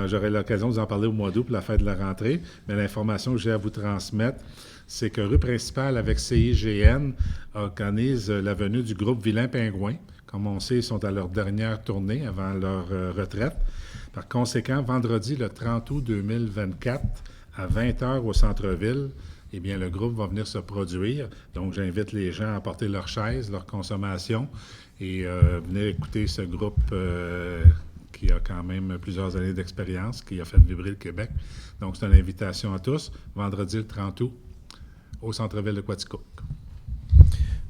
j'aurai l'occasion de vous en parler au mois d'août pour la fête de la rentrée. Mais l'information que j'ai à vous transmettre, c'est que Rue principale avec CIGN organise la venue du groupe Vilain Pingouin. Comme on sait, ils sont à leur dernière tournée avant leur retraite. Par conséquent, vendredi, le 30 août 2024, à 20h au centre-ville, eh bien, le groupe va venir se produire. Donc, j'invite les gens à apporter leurs chaises, leur consommation et venir écouter ce groupe qui a quand même plusieurs années d'expérience, qui a fait vibrer le Québec. Donc, c'est une invitation à tous, vendredi le 30 août, au centre-ville de Quaticook.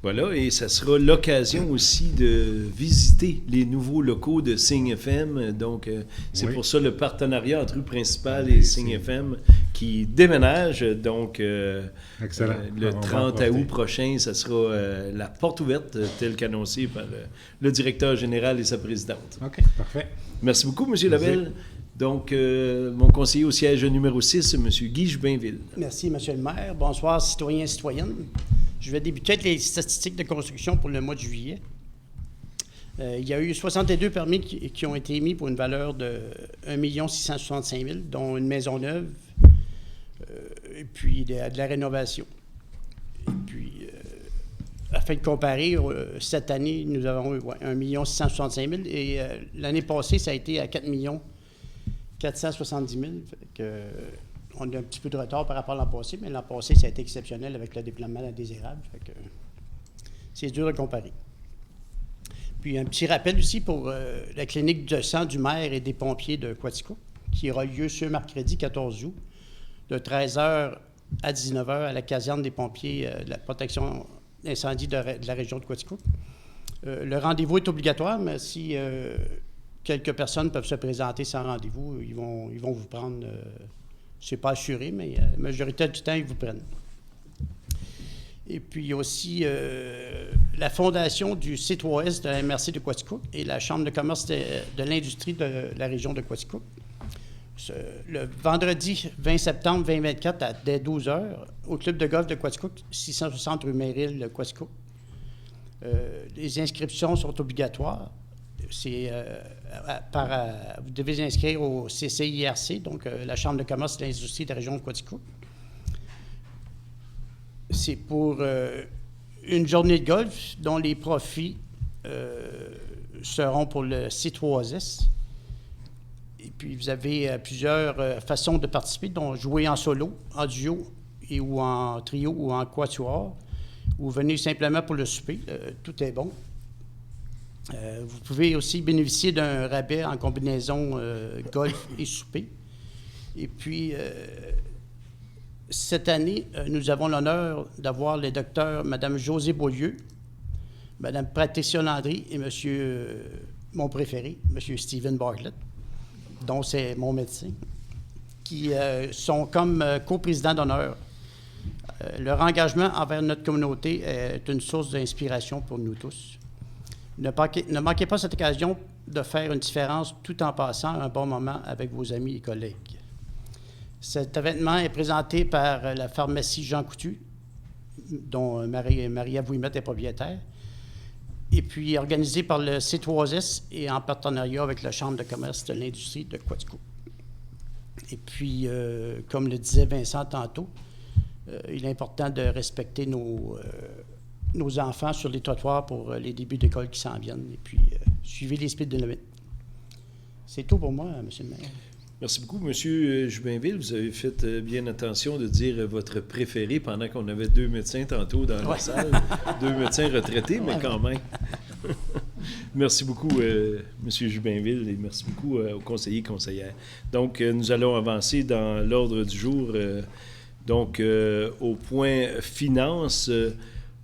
Voilà, et ça sera l'occasion aussi de visiter les nouveaux locaux de Signe FM. Donc, c'est pour ça le partenariat entre Rue principale et Signe FM qui déménage. Donc, excellent. Le 30 août prochain, ça sera la porte ouverte, telle qu'annoncée par le directeur général et sa présidente. OK, parfait. Merci beaucoup, M. Labelle. Donc, mon conseiller au siège numéro 6, M. Guy Jubinville. Merci, M. le maire. Bonsoir, citoyens et citoyennes. Je vais débuter avec les statistiques de construction pour le mois de juillet. Il y a eu 62 permis qui ont été émis pour une valeur de 1 665 000, dont une maison neuve et puis de la rénovation. Et puis, afin de comparer, cette année, nous avons eu 1 665 000 et l'année passée, ça a été à 4 470 000. On a un petit peu de retard par rapport à l'an passé, mais l'an passé, ça a été exceptionnel avec le déploiement indésirable. C'est dur à comparer. Puis un petit rappel aussi pour la clinique de sang du maire et des pompiers de Quaticook, qui aura lieu ce mercredi 14 août, de 13h à 19h à la caserne des pompiers de la protection d'incendie de la région de Quaticook. Le rendez-vous est obligatoire, mais si quelques personnes peuvent se présenter sans rendez-vous, ils vont vous prendre... c'est pas assuré, mais la majorité du temps, ils vous prennent. Et puis aussi, la fondation du C3S de la MRC de Quaticook et la Chambre de commerce de l'industrie de la région de Quaticook. Le vendredi 20 septembre 2024, dès 12h, au club de golf de Quaticook, 660 rue Merrill de Quaticook. Les inscriptions sont obligatoires. Vous devez inscrire au CCIRC, donc la Chambre de commerce et l'industrie de la région de Quaticook. C'est pour une journée de golf dont les profits seront pour le C3S. Et puis, vous avez plusieurs façons de participer, dont jouer en solo, en duo, ou en trio, ou en quatuor, ou venez simplement pour le souper. Tout est bon. Vous pouvez aussi bénéficier d'un rabais en combinaison golf et souper. Et puis, cette année, nous avons l'honneur d'avoir les docteurs Mme Josée Beaulieu, Mme Patricia Landry et Monsieur, mon préféré, M. Stephen Bartlett, dont c'est mon médecin, qui sont comme coprésidents d'honneur. Leur engagement envers notre communauté est une source d'inspiration pour nous tous. Ne manquez pas cette occasion de faire une différence tout en passant un bon moment avec vos amis et collègues. Cet événement est présenté par la pharmacie Jean Coutu, dont Maria Vouimet est propriétaire, et puis organisé par le C3S et en partenariat avec la Chambre de commerce de l'industrie de Quatico. Et puis, comme le disait Vincent tantôt, il est important de respecter nos enfants sur les trottoirs pour les débuts d'école qui s'en viennent. Et puis, suivez les speed limits. C'est tout pour moi, M. le maire. Merci beaucoup, M. Jubinville. Vous avez fait bien attention de dire votre préféré pendant qu'on avait 2 médecins tantôt dans la salle. 2 médecins retraités, mais quand même. Merci beaucoup, M. Jubinville, et merci beaucoup aux conseillers et conseillères. Donc, nous allons avancer dans l'ordre du jour. Au point finances,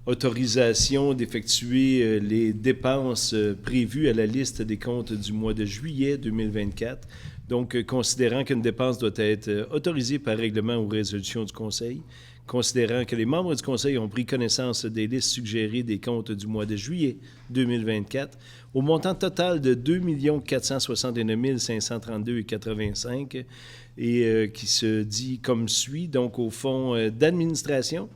autorisation d'effectuer les dépenses prévues à la liste des comptes du mois de juillet 2024. Donc, considérant qu'une dépense doit être autorisée par règlement ou résolution du Conseil, considérant que les membres du Conseil ont pris connaissance des listes suggérées des comptes du mois de juillet 2024, au montant total de 2 469 532,85 et qui se dit comme suit, donc au fonds d'administration,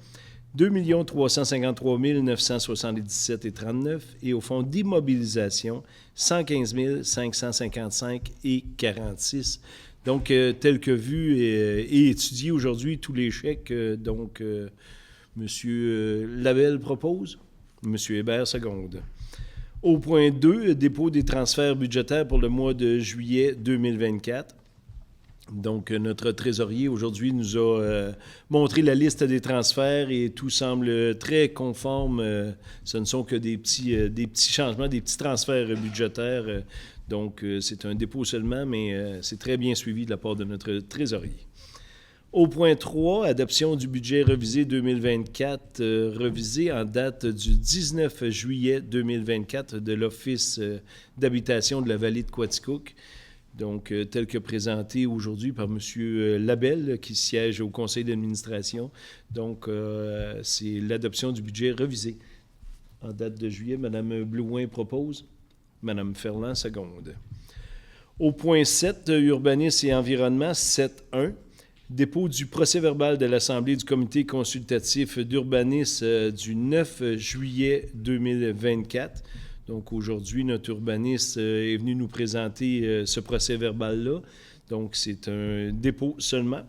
2 353 977,39 et au fonds d'immobilisation, 115 555,46. Donc, tel que vu et étudié aujourd'hui, tous les chèques, M. Labelle propose, M. Hébert seconde. Au point 2, dépôt des transferts budgétaires pour le mois de juillet 2024. Donc, notre trésorier aujourd'hui nous a montré la liste des transferts et tout semble très conforme. Ce ne sont que des petits changements, des petits transferts budgétaires. Donc, c'est un dépôt seulement, mais c'est très bien suivi de la part de notre trésorier. Au point 3, adoption du budget revisé 2024, revisé en date du 19 juillet 2024 de l'Office d'habitation de la vallée de Quaticook. Donc, tel que présenté aujourd'hui par M. Labelle, qui siège au conseil d'administration. Donc, c'est l'adoption du budget revisé. En date de juillet, Mme Blouin propose, Mme Ferland seconde. Au point 7, urbanisme et environnement, 7.1, dépôt du procès-verbal de l'Assemblée du comité consultatif d'urbanisme du 9 juillet 2024. Donc, aujourd'hui, notre urbaniste est venu nous présenter ce procès-verbal-là. Donc, c'est un dépôt seulement.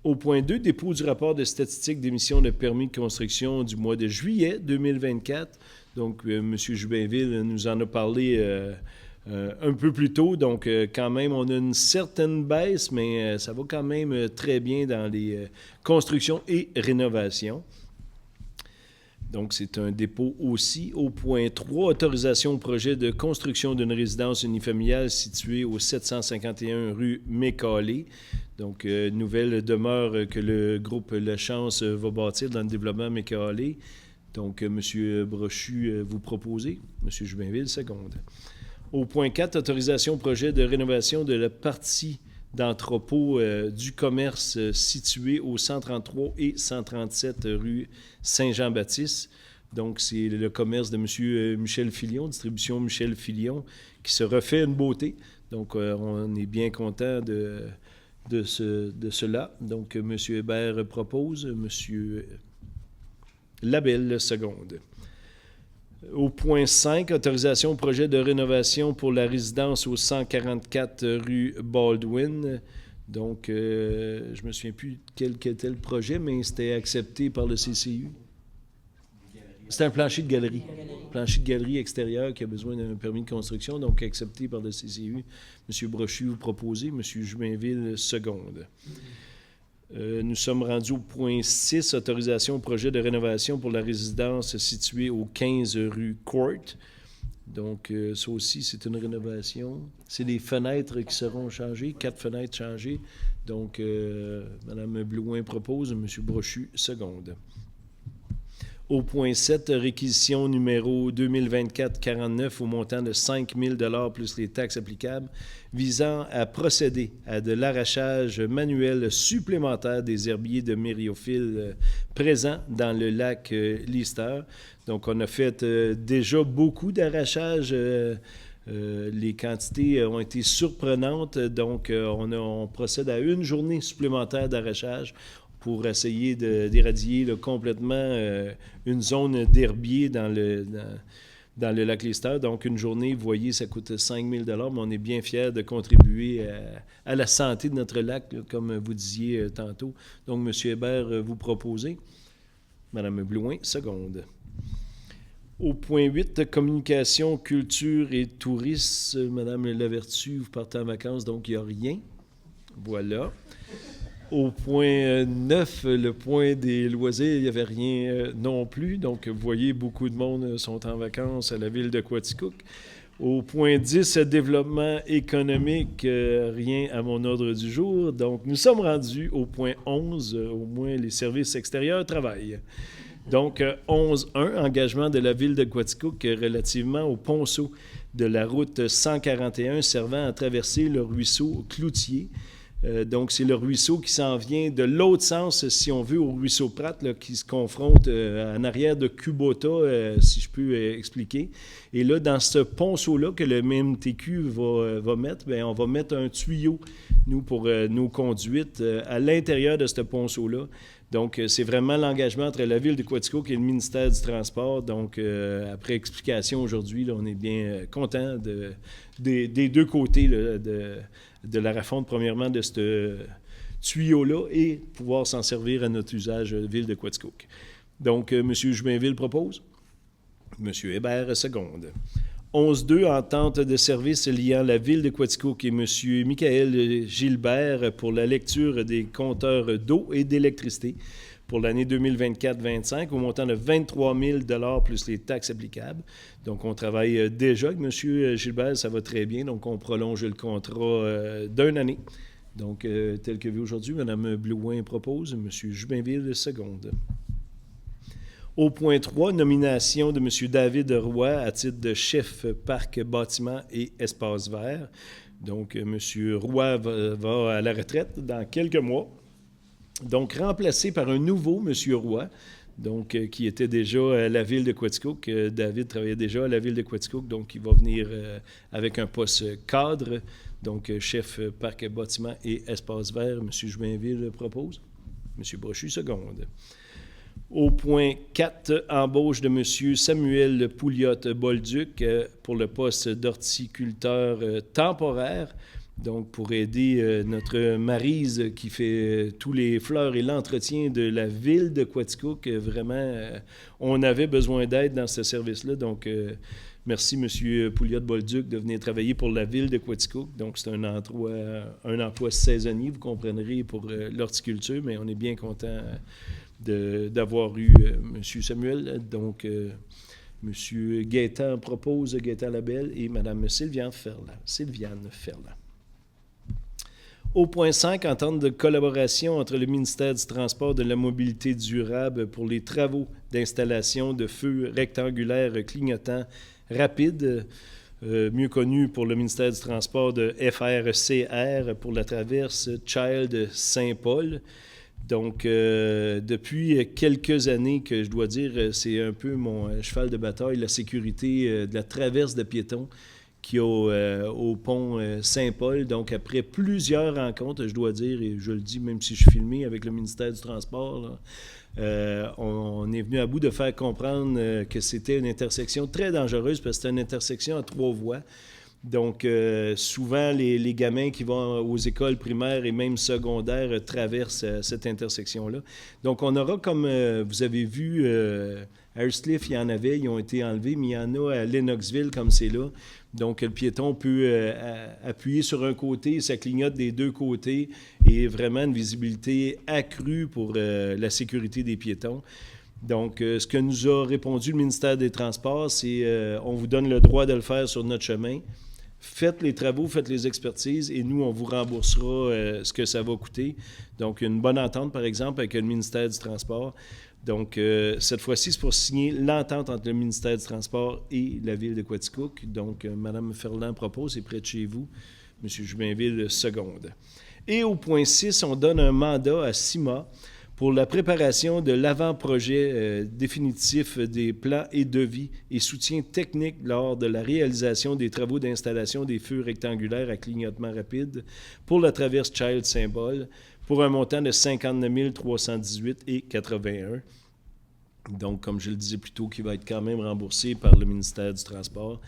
Au point 2, dépôt du rapport de statistique d'émission de permis de construction du mois de juillet 2024. Donc, M. Jubinville nous en a parlé un peu plus tôt. Donc, quand même, on a une certaine baisse, mais ça va quand même très bien dans les constructions et rénovations. Donc, c'est un dépôt aussi. Au point 3, autorisation au projet de construction d'une résidence unifamiliale située au 751 rue Mécalé. Donc, nouvelle demeure que le groupe La Chance va bâtir dans le développement Mécalé. Donc, M. Brochu, vous proposez. M. Jubinville, seconde. Au point 4, autorisation au projet de rénovation de la partie d'entrepôt du commerce situé au 133 et 137 rue Saint-Jean-Baptiste. Donc, c'est le commerce de M. Michel Filion, distribution Michel Filion, qui se refait une beauté. Donc, on est bien content de cela. Donc, M. Hébert propose, M. Labelle seconde. Au point 5, autorisation au projet de rénovation pour la résidence au 144 rue Baldwin. Donc, je ne me souviens plus quel était le projet, mais c'était accepté par le CCU. C'est un plancher de galerie. Plancher de galerie extérieur qui a besoin d'un permis de construction, donc accepté par le CCU. M. Brochu, vous proposez. M. Jubinville, seconde. Nous sommes rendus au point 6, autorisation au projet de rénovation pour la résidence située au 15 rue Court. Donc, ça aussi, c'est une rénovation. C'est les fenêtres qui seront changées, 4 fenêtres changées. Donc, Mme Blouin propose, M. Brochu, seconde. Au point 7, réquisition numéro 2024-49 au montant de 5 000 plus les taxes applicables, visant à procéder à de l'arrachage manuel supplémentaire des herbiers de myriophiles présents dans le lac Lister. Donc, on a fait déjà beaucoup d'arrachage Les quantités ont été surprenantes, donc on procède à une journée supplémentaire d'arrachage pour essayer d'éradier complètement une zone d'herbier dans le lac Lister. Donc, une journée, vous voyez, ça coûte 5 000 $, mais on est bien fiers de contribuer à la santé de notre lac, comme vous disiez tantôt. Donc, M. Hébert, vous proposez. Mme Blouin, seconde. Au point 8, communication, culture et tourisme. Mme Lavertu, vous partez en vacances, donc il n'y a rien. Voilà. Au point 9, le point des loisirs, il n'y avait rien non plus. Donc, vous voyez, beaucoup de monde sont en vacances à la ville de Quaticook. Au point 10, développement économique, rien à mon ordre du jour. Donc, nous sommes rendus au point 11, au moins les services extérieurs travaillent. Donc, 11.1, engagement de la ville de Quaticook relativement au ponceau de la route 141 servant à traverser le ruisseau Cloutier. Donc, c'est le ruisseau qui s'en vient de l'autre sens, si on veut, au ruisseau Pratt, là, qui se confronte en arrière de Kubota, si je peux expliquer. Et là, dans ce ponceau-là que le MMTQ va mettre, bien, on va mettre un tuyau, nous, pour nos conduites à l'intérieur de ce ponceau-là. Donc, c'est vraiment l'engagement entre la ville de Quaticook et le ministère du Transport. Donc, après explication aujourd'hui, là, on est bien content des deux côtés là, de la refonte, premièrement, de ce tuyau-là et pouvoir s'en servir à notre usage ville de Quaticook. Donc, M. Jubainville propose. M. Hébert, seconde. 11.2, entente de service liant la ville de Quaticook et M. Michael Gilbert pour la lecture des compteurs d'eau et d'électricité pour l'année 2024-25 au montant de 23 000 $ plus les taxes applicables. Donc, on travaille déjà avec M. Gilbert, ça va très bien. Donc, on prolonge le contrat d'une année. Donc, tel que vu aujourd'hui, Mme Blouin propose, M. Jubainville, seconde. Au point 3, nomination de M. David Roy à titre de chef parc, bâtiment et espace vert. Donc, M. Roy va à la retraite dans quelques mois. Donc, remplacé par un nouveau M. Roy, donc, qui était déjà à la ville de Quaticook. David travaillait déjà à la ville de Quaticook, donc il va venir avec un poste cadre. Donc, chef parc, bâtiment et espace vert, M. Jubainville propose. M. Brochu, seconde. Au point 4, embauche de M. Samuel Pouliot-Bolduc pour le poste d'horticulteur temporaire, donc pour aider notre Maryse qui fait tous les fleurs et l'entretien de la ville de Quaticook. Vraiment, on avait besoin d'aide dans ce service-là, donc merci M. Pouliot-Bolduc de venir travailler pour la ville de Quaticook. Donc, c'est un emploi saisonnier, vous comprendrez, pour l'horticulture, mais on est bien content d'avoir eu M. Samuel. Donc, M. Gaétan propose, Gaétan Labelle et Mme Sylviane Ferland. Au point 5, entente de collaboration entre le ministère du Transport et de la Mobilité durable pour les travaux d'installation de feux rectangulaires clignotants rapides, mieux connu pour le ministère du Transport de FRCR pour la traverse Child Saint-Paul. Donc, depuis quelques années que je dois dire, c'est un peu mon cheval de bataille, la sécurité de la traverse de piétons qui est au pont Saint-Paul. Donc, après plusieurs rencontres, je dois dire, et je le dis même si je suis filmé avec le ministère du Transport, là, on est venu à bout de faire comprendre que c'était une intersection très dangereuse parce que c'était une intersection à 3 voies. Donc, souvent, les gamins qui vont aux écoles primaires et même secondaires traversent cette intersection-là. Donc, on aura, comme vous avez vu, à Earthcliff, il y en avait, ils ont été enlevés, mais il y en a à Lennoxville, comme c'est là. Donc, le piéton peut appuyer sur un côté, ça clignote des deux côtés et vraiment une visibilité accrue pour la sécurité des piétons. Donc, ce que nous a répondu le ministère des Transports, c'est on vous donne le droit de le faire sur notre chemin. Faites les travaux, faites les expertises et nous, on vous remboursera ce que ça va coûter. Donc, une bonne entente, par exemple, avec le ministère du Transport. Donc, cette fois-ci, c'est pour signer l'entente entre le ministère du Transport et la ville de Quaticook. Donc, Mme Ferland propose, c'est près de chez vous. M. Jubainville, seconde. Et au point 6, on donne un mandat à CIMA pour la préparation de l'avant-projet définitif des plans et devis et soutien technique lors de la réalisation des travaux d'installation des feux rectangulaires à clignotement rapide pour la traverse Child Symbol pour un montant de 59 318,81. Donc, comme je le disais plus tôt, qui va être quand même remboursé par le ministère du Transport.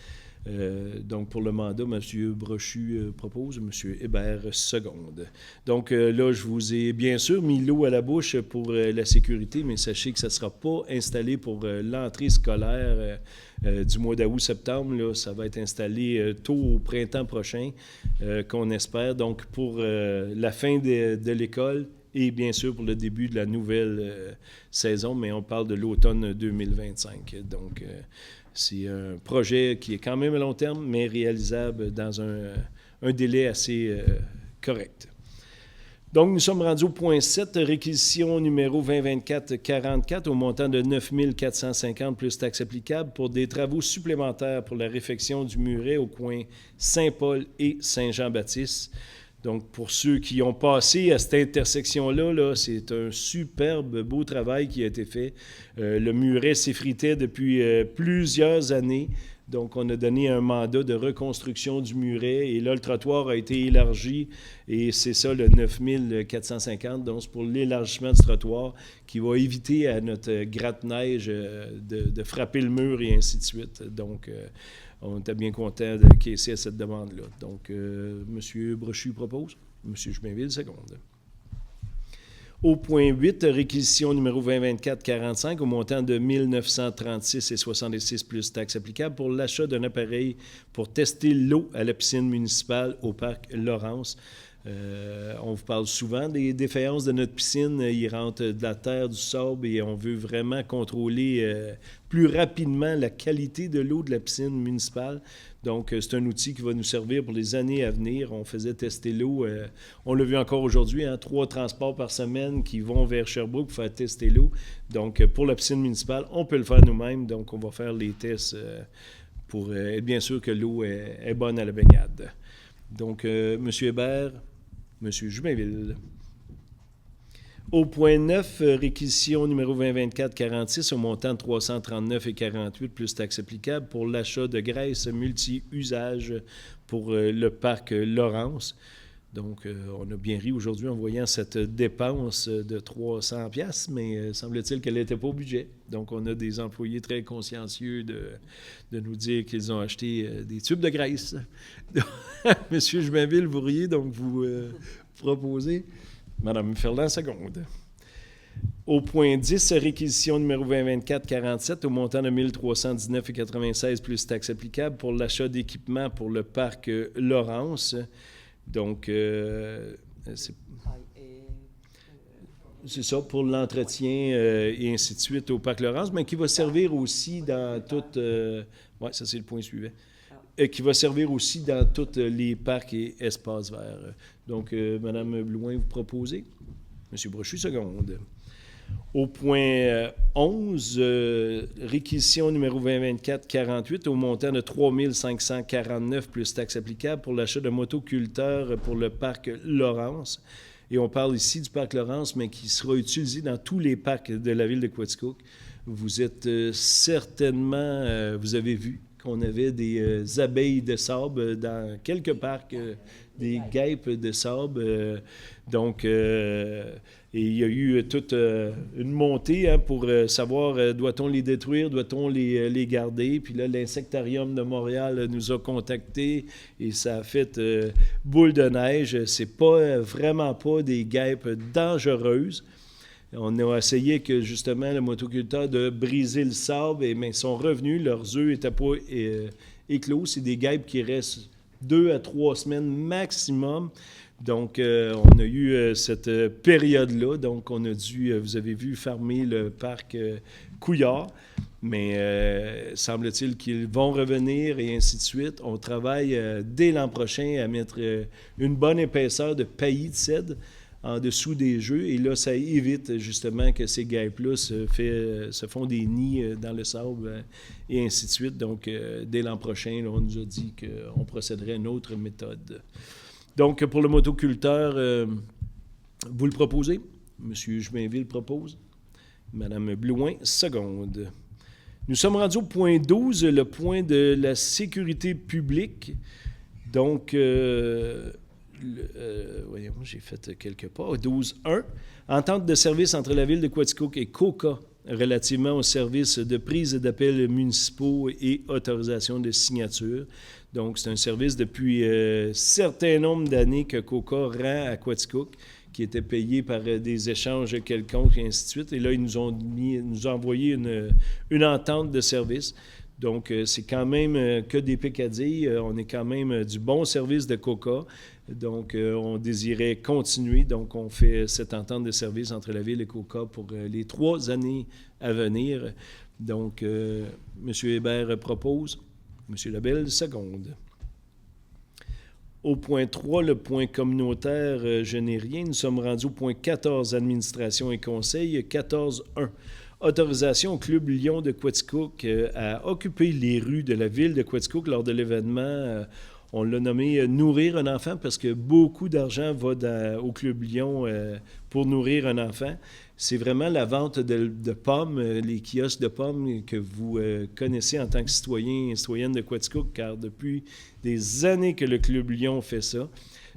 Donc, pour le mandat, M. Brochu propose, M. Hébert seconde. Donc, là, je vous ai bien sûr mis l'eau à la bouche pour la sécurité, mais sachez que ça ne sera pas installé pour l'entrée scolaire du mois d'août-septembre. Là, ça va être installé tôt au printemps prochain, qu'on espère. Donc, pour la fin de l'école et bien sûr pour le début de la nouvelle saison, mais on parle de l'automne 2025. Donc, c'est un projet qui est quand même à long terme, mais réalisable dans un délai assez correct. Donc, nous sommes rendus au point 7, réquisition numéro 2024-44 au montant de 9 450 plus taxes applicables pour des travaux supplémentaires pour la réfection du muret au coin Saint-Paul et Saint-Jean-Baptiste. Donc, pour ceux qui ont passé à cette intersection-là, là, c'est un superbe, beau travail qui a été fait. Le muret s'effritait depuis plusieurs années. Donc, on a donné un mandat de reconstruction du muret. Et là, le trottoir a été élargi. Et c'est ça, le 9 450. Donc, c'est pour l'élargissement du trottoir qui va éviter à notre gratte-neige de frapper le mur et ainsi de suite. Donc, on était bien content de caisser à cette demande-là. Donc, M. Brochu propose, M. Jubainville seconde. Au point 8, réquisition numéro 2024-45 au montant de 1 936,66 plus taxes applicables pour l'achat d'un appareil pour tester l'eau à la piscine municipale au parc Laurence. On vous parle souvent des défaillances de notre piscine. Il rentre de la terre, du sable et on veut vraiment contrôler plus rapidement la qualité de l'eau de la piscine municipale. Donc, c'est un outil qui va nous servir pour les années à venir. On faisait tester l'eau. On l'a vu encore aujourd'hui, 3 transports par semaine qui vont vers Sherbrooke pour faire tester l'eau. Donc, pour la piscine municipale, on peut le faire nous-mêmes. Donc, on va faire les tests pour être bien sûr que l'eau est bonne à la baignade. Donc, M. Hébert, M. Jubainville. Au point 9, réquisition numéro 2024-46 au montant de 339,48 plus taxes applicables pour l'achat de graisse multi-usage pour le parc Laurence. Donc, on a bien ri aujourd'hui en voyant cette dépense de 300 $, mais semble-t-il qu'elle n'était pas au budget. Donc, on a des employés très consciencieux de nous dire qu'ils ont acheté des tubes de graisse. Monsieur Jubainville, vous riez, donc vous proposez. Madame Ferland, seconde. Au point 10, réquisition numéro 2024-47 au montant de 1 319,96 plus taxes applicables pour l'achat d'équipements pour le parc Laurence. Donc, c'est ça, pour l'entretien et ainsi de suite au parc Laurence, mais qui va servir aussi dans toutes... oui, ça c'est le point suivant. Qui va servir aussi dans tous les parcs et espaces verts. Donc, Mme Blouin, vous proposez. M. Brochu, seconde. Au point 11, réquisition numéro 2024-48 au montant de 3 549 plus taxes applicables pour l'achat de motoculteurs pour le parc Laurence. Et on parle ici du parc Laurence, mais qui sera utilisé dans tous les parcs de la ville de Quaticook. Vous êtes certainement, vous avez vu qu'on avait des abeilles de sable dans quelques parcs, des guêpes de sable. Donc, et il y a eu toute une montée pour savoir doit-on les détruire, doit-on les garder. Puis là, l'Insectarium de Montréal nous a contactés et ça a fait boule de neige. C'est vraiment pas des guêpes dangereuses. On a essayé que, justement, le motoculteur de briser le sable, mais ils sont revenus, leurs œufs n'étaient pas éclos. C'est des guêpes qui restent 2 à 3 semaines maximum. Donc, on a eu cette période-là. Donc, on a dû, vous avez vu, fermer le parc Couillard. Mais semble-t-il qu'ils vont revenir et ainsi de suite. On travaille dès l'an prochain à mettre une bonne épaisseur de paillis de cèdre en dessous des jeux. Et là, ça évite justement que ces guêpes-là se font des nids dans le sable et ainsi de suite. Donc, dès l'an prochain, là, on nous a dit qu'on procéderait à une autre méthode. Donc, pour le motoculteur, vous le proposez? M. Jubainville propose. Mme Blouin seconde. Nous sommes rendus au point 12, le point de la sécurité publique. Donc, voyons, j'ai fait quelques pas. 12.1. Entente de service entre la Ville de Quaticook et COCA relativement aux services de prise d'appels municipaux et autorisation de signature. Donc, c'est un service depuis un certain nombre d'années que COCA rend à Quaticook, qui était payé par des échanges quelconques et ainsi de suite. Et là, ils nous ont envoyé une entente de service. Donc, c'est quand même que des Picadilles. On est quand même du bon service de COCA. Donc, on désirait continuer. Donc, on fait cette entente de service entre la Ville et COCA pour les 3 années à venir. Donc, M. Hébert propose. M. Labelle, seconde. Au point 3, le point communautaire, je n'ai rien. Nous sommes rendus au point 14, administration et conseil. 14.1. Autorisation au Club Lion de Quaticook à occuper les rues de la ville de Quaticook lors de l'événement. On l'a nommé « Nourrir un enfant » parce que beaucoup d'argent va au Club Lion pour nourrir un enfant. C'est vraiment la vente de pommes, les kiosques de pommes que vous connaissez en tant que citoyen et citoyenne de Quaticook, car depuis des années que le Club Lion fait ça.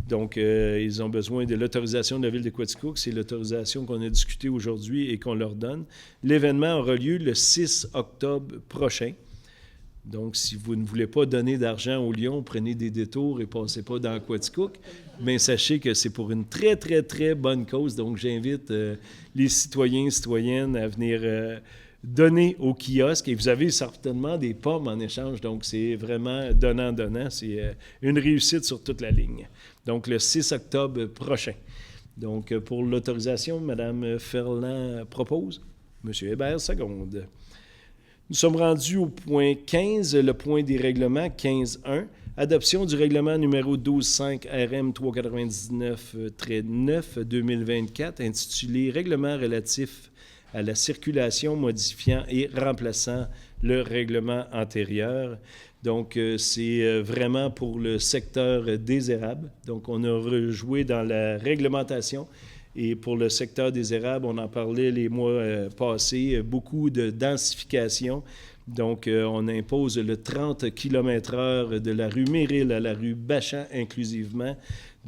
Donc, ils ont besoin de l'autorisation de la Ville de Quaticook. C'est l'autorisation qu'on a discutée aujourd'hui et qu'on leur donne. L'événement aura lieu le 6 octobre prochain. Donc, si vous ne voulez pas donner d'argent au Lion, prenez des détours et passez pas dans Quaticook. Mais sachez que c'est pour une très, très, très bonne cause. Donc, j'invite les citoyens et citoyennes à venir donner au kiosque. Et vous avez certainement des pommes en échange. Donc, c'est vraiment donnant-donnant. C'est une réussite sur toute la ligne. Donc, le 6 octobre prochain. Donc, pour l'autorisation, Mme Ferland propose. M. Hébert, seconde. Nous sommes rendus au point 15, le point des règlements, 15.1. Adoption du règlement numéro 12.5 RM 399-9-2024, intitulé « Règlement relatif à la circulation modifiant et remplaçant le règlement antérieur ». Donc, c'est vraiment pour le secteur des érables. Donc, on a rejoué dans la réglementation. Et pour le secteur des érables, on en parlait les mois passés, beaucoup de densification. Donc, on impose le 30 km/h de la rue Méril à la rue Bachan inclusivement.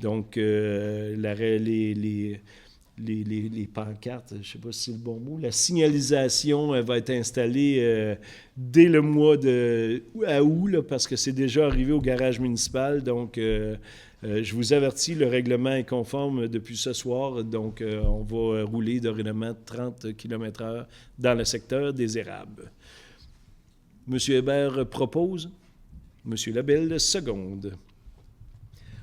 Donc, les pancartes, je ne sais pas si c'est le bon mot, la signalisation va être installée dès le mois d'août, parce que c'est déjà arrivé au garage municipal. Donc, je vous avertis, le règlement est conforme depuis ce soir. Donc, on va rouler dorénavant 30 km/h dans le secteur des érables. M. Hébert propose. M. Labelle, seconde.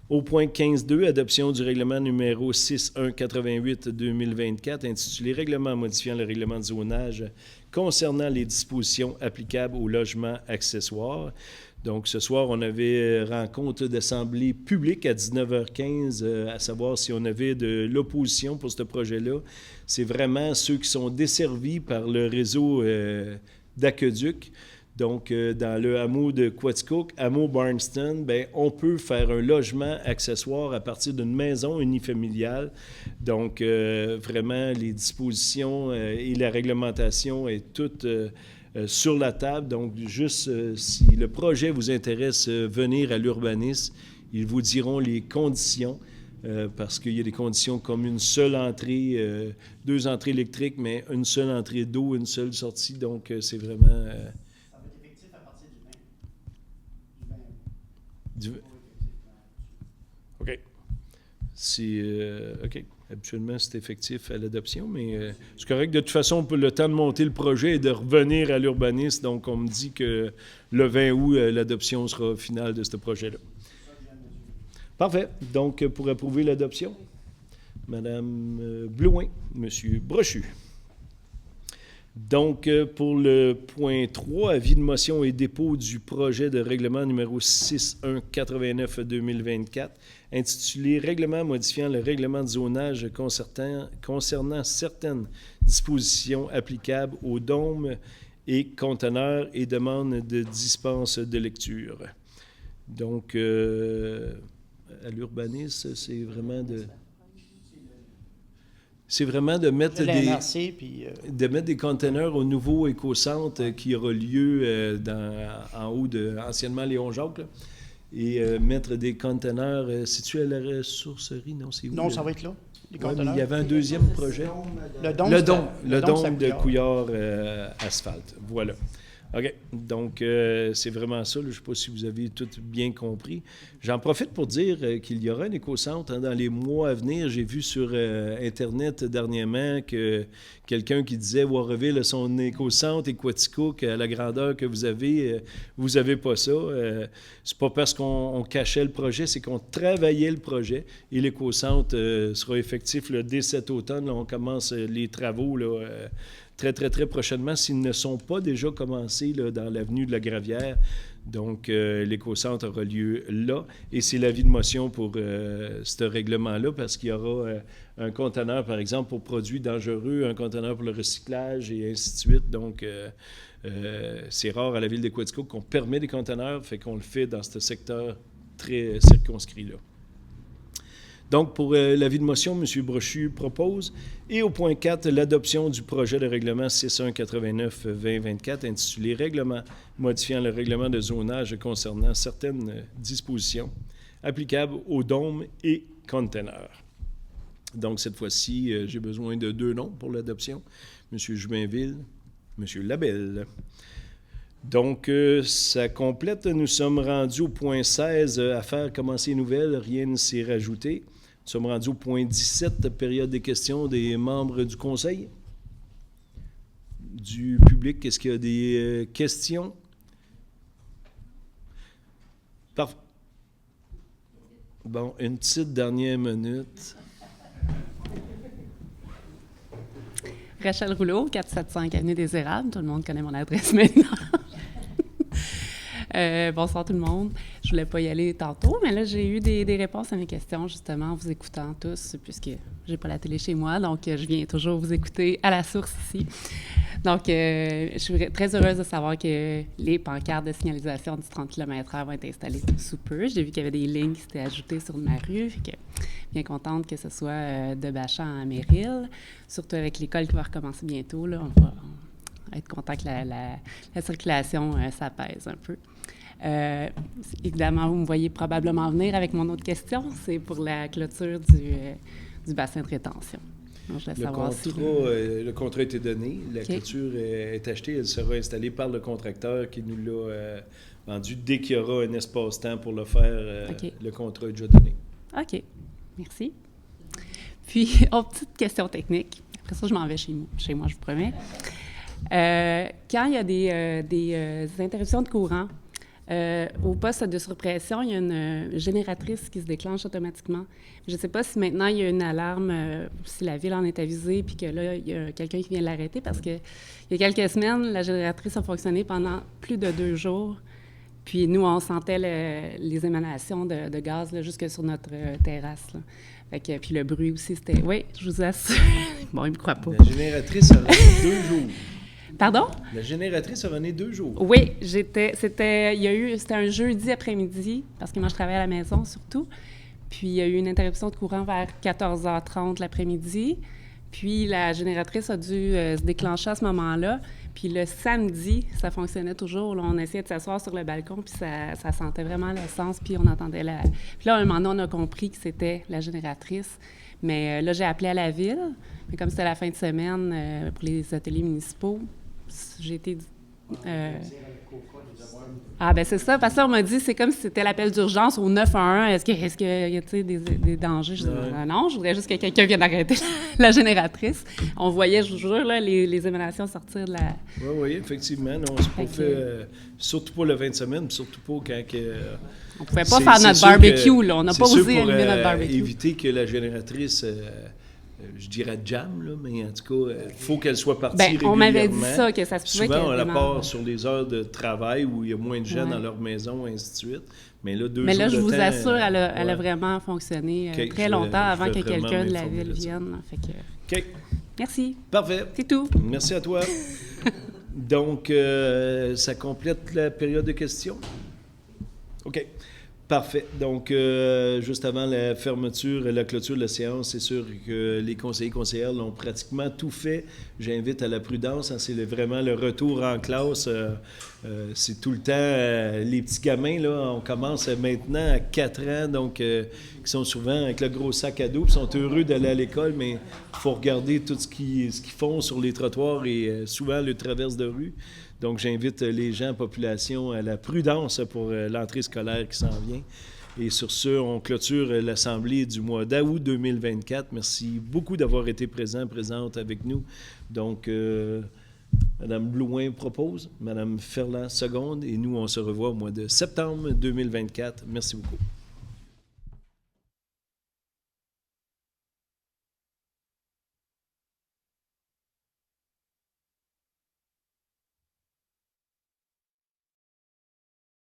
Au point 15.2, adoption du règlement numéro 6188-2024, intitulé « Règlement modifiant le règlement de zonage concernant les dispositions applicables aux logements accessoires ». Donc, ce soir, on avait rencontre d'assemblée publique à 19h15, à savoir si on avait de l'opposition pour ce projet-là. C'est vraiment ceux qui sont desservis par le réseau d'aqueduc. Donc, dans le hameau de Quaticook, hameau Barnston, bien, on peut faire un logement accessoire à partir d'une maison unifamiliale. Donc, vraiment, les dispositions et la réglementation est toute sur la table. Donc, juste si le projet vous intéresse, venir à l'urbanisme, ils vous diront les conditions. Parce qu'il y a des conditions comme une seule entrée, 2 entrées électriques, mais une seule entrée d'eau, une seule sortie. Donc, c'est vraiment... Ça va être effectif à partir du 20. OK. OK. Habituellement, c'est effectif à l'adoption, mais c'est correct. De toute façon, on peut le temps de monter le projet et de revenir à l'urbanisme. Donc, on me dit que le 20 août, l'adoption sera finale de ce projet-là. Parfait. Donc, pour approuver l'adoption, Mme Blouin, M. Brochu. Donc, pour le point 3, avis de motion et dépôt du projet de règlement numéro 6189-2024, intitulé « Règlement modifiant le règlement de zonage concernant certaines dispositions applicables aux dômes et conteneurs et demande de dispense de lecture ». Donc, à l'urbanisme, c'est vraiment de... c'est vraiment de mettre La MRC, puis... de mettre des containers au nouveau éco-centre qui aura lieu en haut de anciennement Léon-Jacques, là, et mettre des containers situés à la ressourcerie, non? C'est où? Non, ça va être là, les Ouais, conteneurs. il y avait un deuxième projet. Le dôme de Couillard Asphalte. Voilà. OK. Donc, c'est vraiment ça. Je ne sais pas si vous avez tout bien compris. J'en profite pour dire qu'il y aura un éco-centre dans les mois à venir. J'ai vu sur Internet dernièrement que quelqu'un qui disait Warreville a son éco-centre et Quaticook à la grandeur que vous avez pas ça. C'est pas parce qu'on cachait le projet, c'est qu'on travaillait le projet. Et l'éco-centre sera effectif là, dès cet automne. Là, on commence les travaux là, très, très, très prochainement, s'ils ne sont pas déjà commencés là, dans l'avenue de la Gravière. Donc, l'éco-centre aura lieu là. Et c'est l'avis de motion pour ce règlement-là, parce qu'il y aura un conteneur, par exemple, pour produits dangereux, un conteneur pour le recyclage et ainsi de suite. Donc, c'est rare à la ville de Quaticook qu'on permet des conteneurs, fait qu'on le fait dans ce secteur très circonscrit-là. Donc, pour l'avis de motion, M. Brochu propose. Et au point 4, l'adoption du projet de règlement 6189-2024 intitulé « Règlement modifiant le règlement de zonage concernant certaines dispositions applicables aux dômes et conteneurs ». Donc, cette fois-ci, j'ai besoin de 2 noms pour l'adoption. M. Jubainville, M. Labelle. Donc, ça complète. Nous sommes rendus au point 16, affaires commencées nouvelles, rien ne s'est rajouté. Nous sommes rendus au point 17, période des questions des membres du Conseil. Du public, est-ce qu'il y a des questions? Parfait. Bon, une petite dernière minute. Rachel Rouleau, 475 Avenue des Érables. Tout le monde connaît mon adresse maintenant. Bonsoir tout le monde. Je voulais pas y aller tantôt, mais là, j'ai eu des réponses à mes questions, justement, en vous écoutant tous, puisque j'ai pas la télé chez moi, donc je viens toujours vous écouter à la source ici. Donc, je suis très heureuse de savoir que les pancartes de signalisation du 30 km/h vont être installées sous peu. J'ai vu qu'il y avait des lignes qui s'étaient ajoutées sur ma rue, fait que bien contente que ce soit de Bachan à Méril, surtout avec l'école qui va recommencer bientôt, là, on va être content que la circulation s'apaise un peu. Évidemment, vous me voyez probablement venir avec mon autre question, c'est pour la clôture du bassin de rétention. Donc, je voulais savoir le contrat a été donné, la clôture est achetée, elle sera installée par le contracteur qui nous l'a vendu. Dès qu'il y aura un espace-temps pour le faire, le contrat est déjà donné. OK. Merci. Puis, petite question technique. Après ça, je m'en vais chez moi, je vous promets. Quand il y a des interruptions de courant, au poste de surpression, il y a une génératrice qui se déclenche automatiquement. Je ne sais pas si maintenant il y a une alarme, si la ville en est avisée, puis que là, il y a quelqu'un qui vient l'arrêter, parce qu'il y a quelques semaines, la génératrice a fonctionné pendant plus de 2 jours. Puis nous, on sentait les émanations de gaz là, jusque sur notre terrasse. Là. Fait que, puis le bruit aussi, c'était... Oui, je vous assure. Bon, il ne me croit pas. La génératrice a rené 2 jours. Pardon? La génératrice a rené 2 jours. Oui, c'était un jeudi après-midi, parce que moi, je travaille à la maison surtout. Puis il y a eu une interruption de courant vers 14h30 l'après-midi. Puis la génératrice a dû se déclencher à ce moment-là. Puis le samedi, ça fonctionnait toujours. Là, on essayait de s'asseoir sur le balcon, puis ça sentait vraiment l'essence, puis on entendait Puis là, à un moment donné, on a compris que c'était la génératrice. Mais là, j'ai appelé à la ville. Mais comme c'était la fin de semaine pour les ateliers municipaux, j'ai été... ben c'est ça, parce que on m'a dit, c'est comme si c'était l'appel d'urgence au 911. Est-ce qu'il y a des dangers? Je dis, non, je voudrais juste que quelqu'un vienne arrêter la génératrice. On voyait, je vous jure, là, les émanations sortir de la... Oui, effectivement. Non, c'est pas fait, surtout pas le 20 semaines, surtout pas quand... on pouvait pas faire notre barbecue, là. On n'a pas osé allumer notre barbecue. Éviter que la génératrice... je dirais jam, là, mais en tout cas, il faut qu'elle soit partie régulièrement. On m'avait dit ça, que ça se pouvait. Souvent, on la part sur les heures de travail où il y a moins de gens dans leur maison, et ainsi de suite. Mais là, 2 jours de temps... Mais là, je vous assure, elle a vraiment fonctionné très longtemps avant que quelqu'un de la ville vienne. Fait que... OK. Merci. Parfait. C'est tout. Merci à toi. Donc, ça complète la période de questions. OK. Parfait. Donc, juste avant la fermeture et la clôture de la séance, c'est sûr que les conseillers et conseillères l'ont pratiquement tout fait. J'invite à la prudence. Hein, c'est vraiment le retour en classe. C'est tout le temps les petits gamins, là, on commence maintenant à 4 ans, donc qui sont souvent avec le gros sac à dos, puis sont heureux d'aller à l'école, mais il faut regarder tout ce qu'ils font sur les trottoirs et souvent le traverse de rue. Donc, j'invite les gens en population à la prudence pour l'entrée scolaire qui s'en vient. Et sur ce, on clôture l'Assemblée du mois d'août 2024. Merci beaucoup d'avoir été présente avec nous. Donc, Mme Blouin propose, Mme Ferland seconde, et nous, on se revoit au mois de septembre 2024. Merci beaucoup.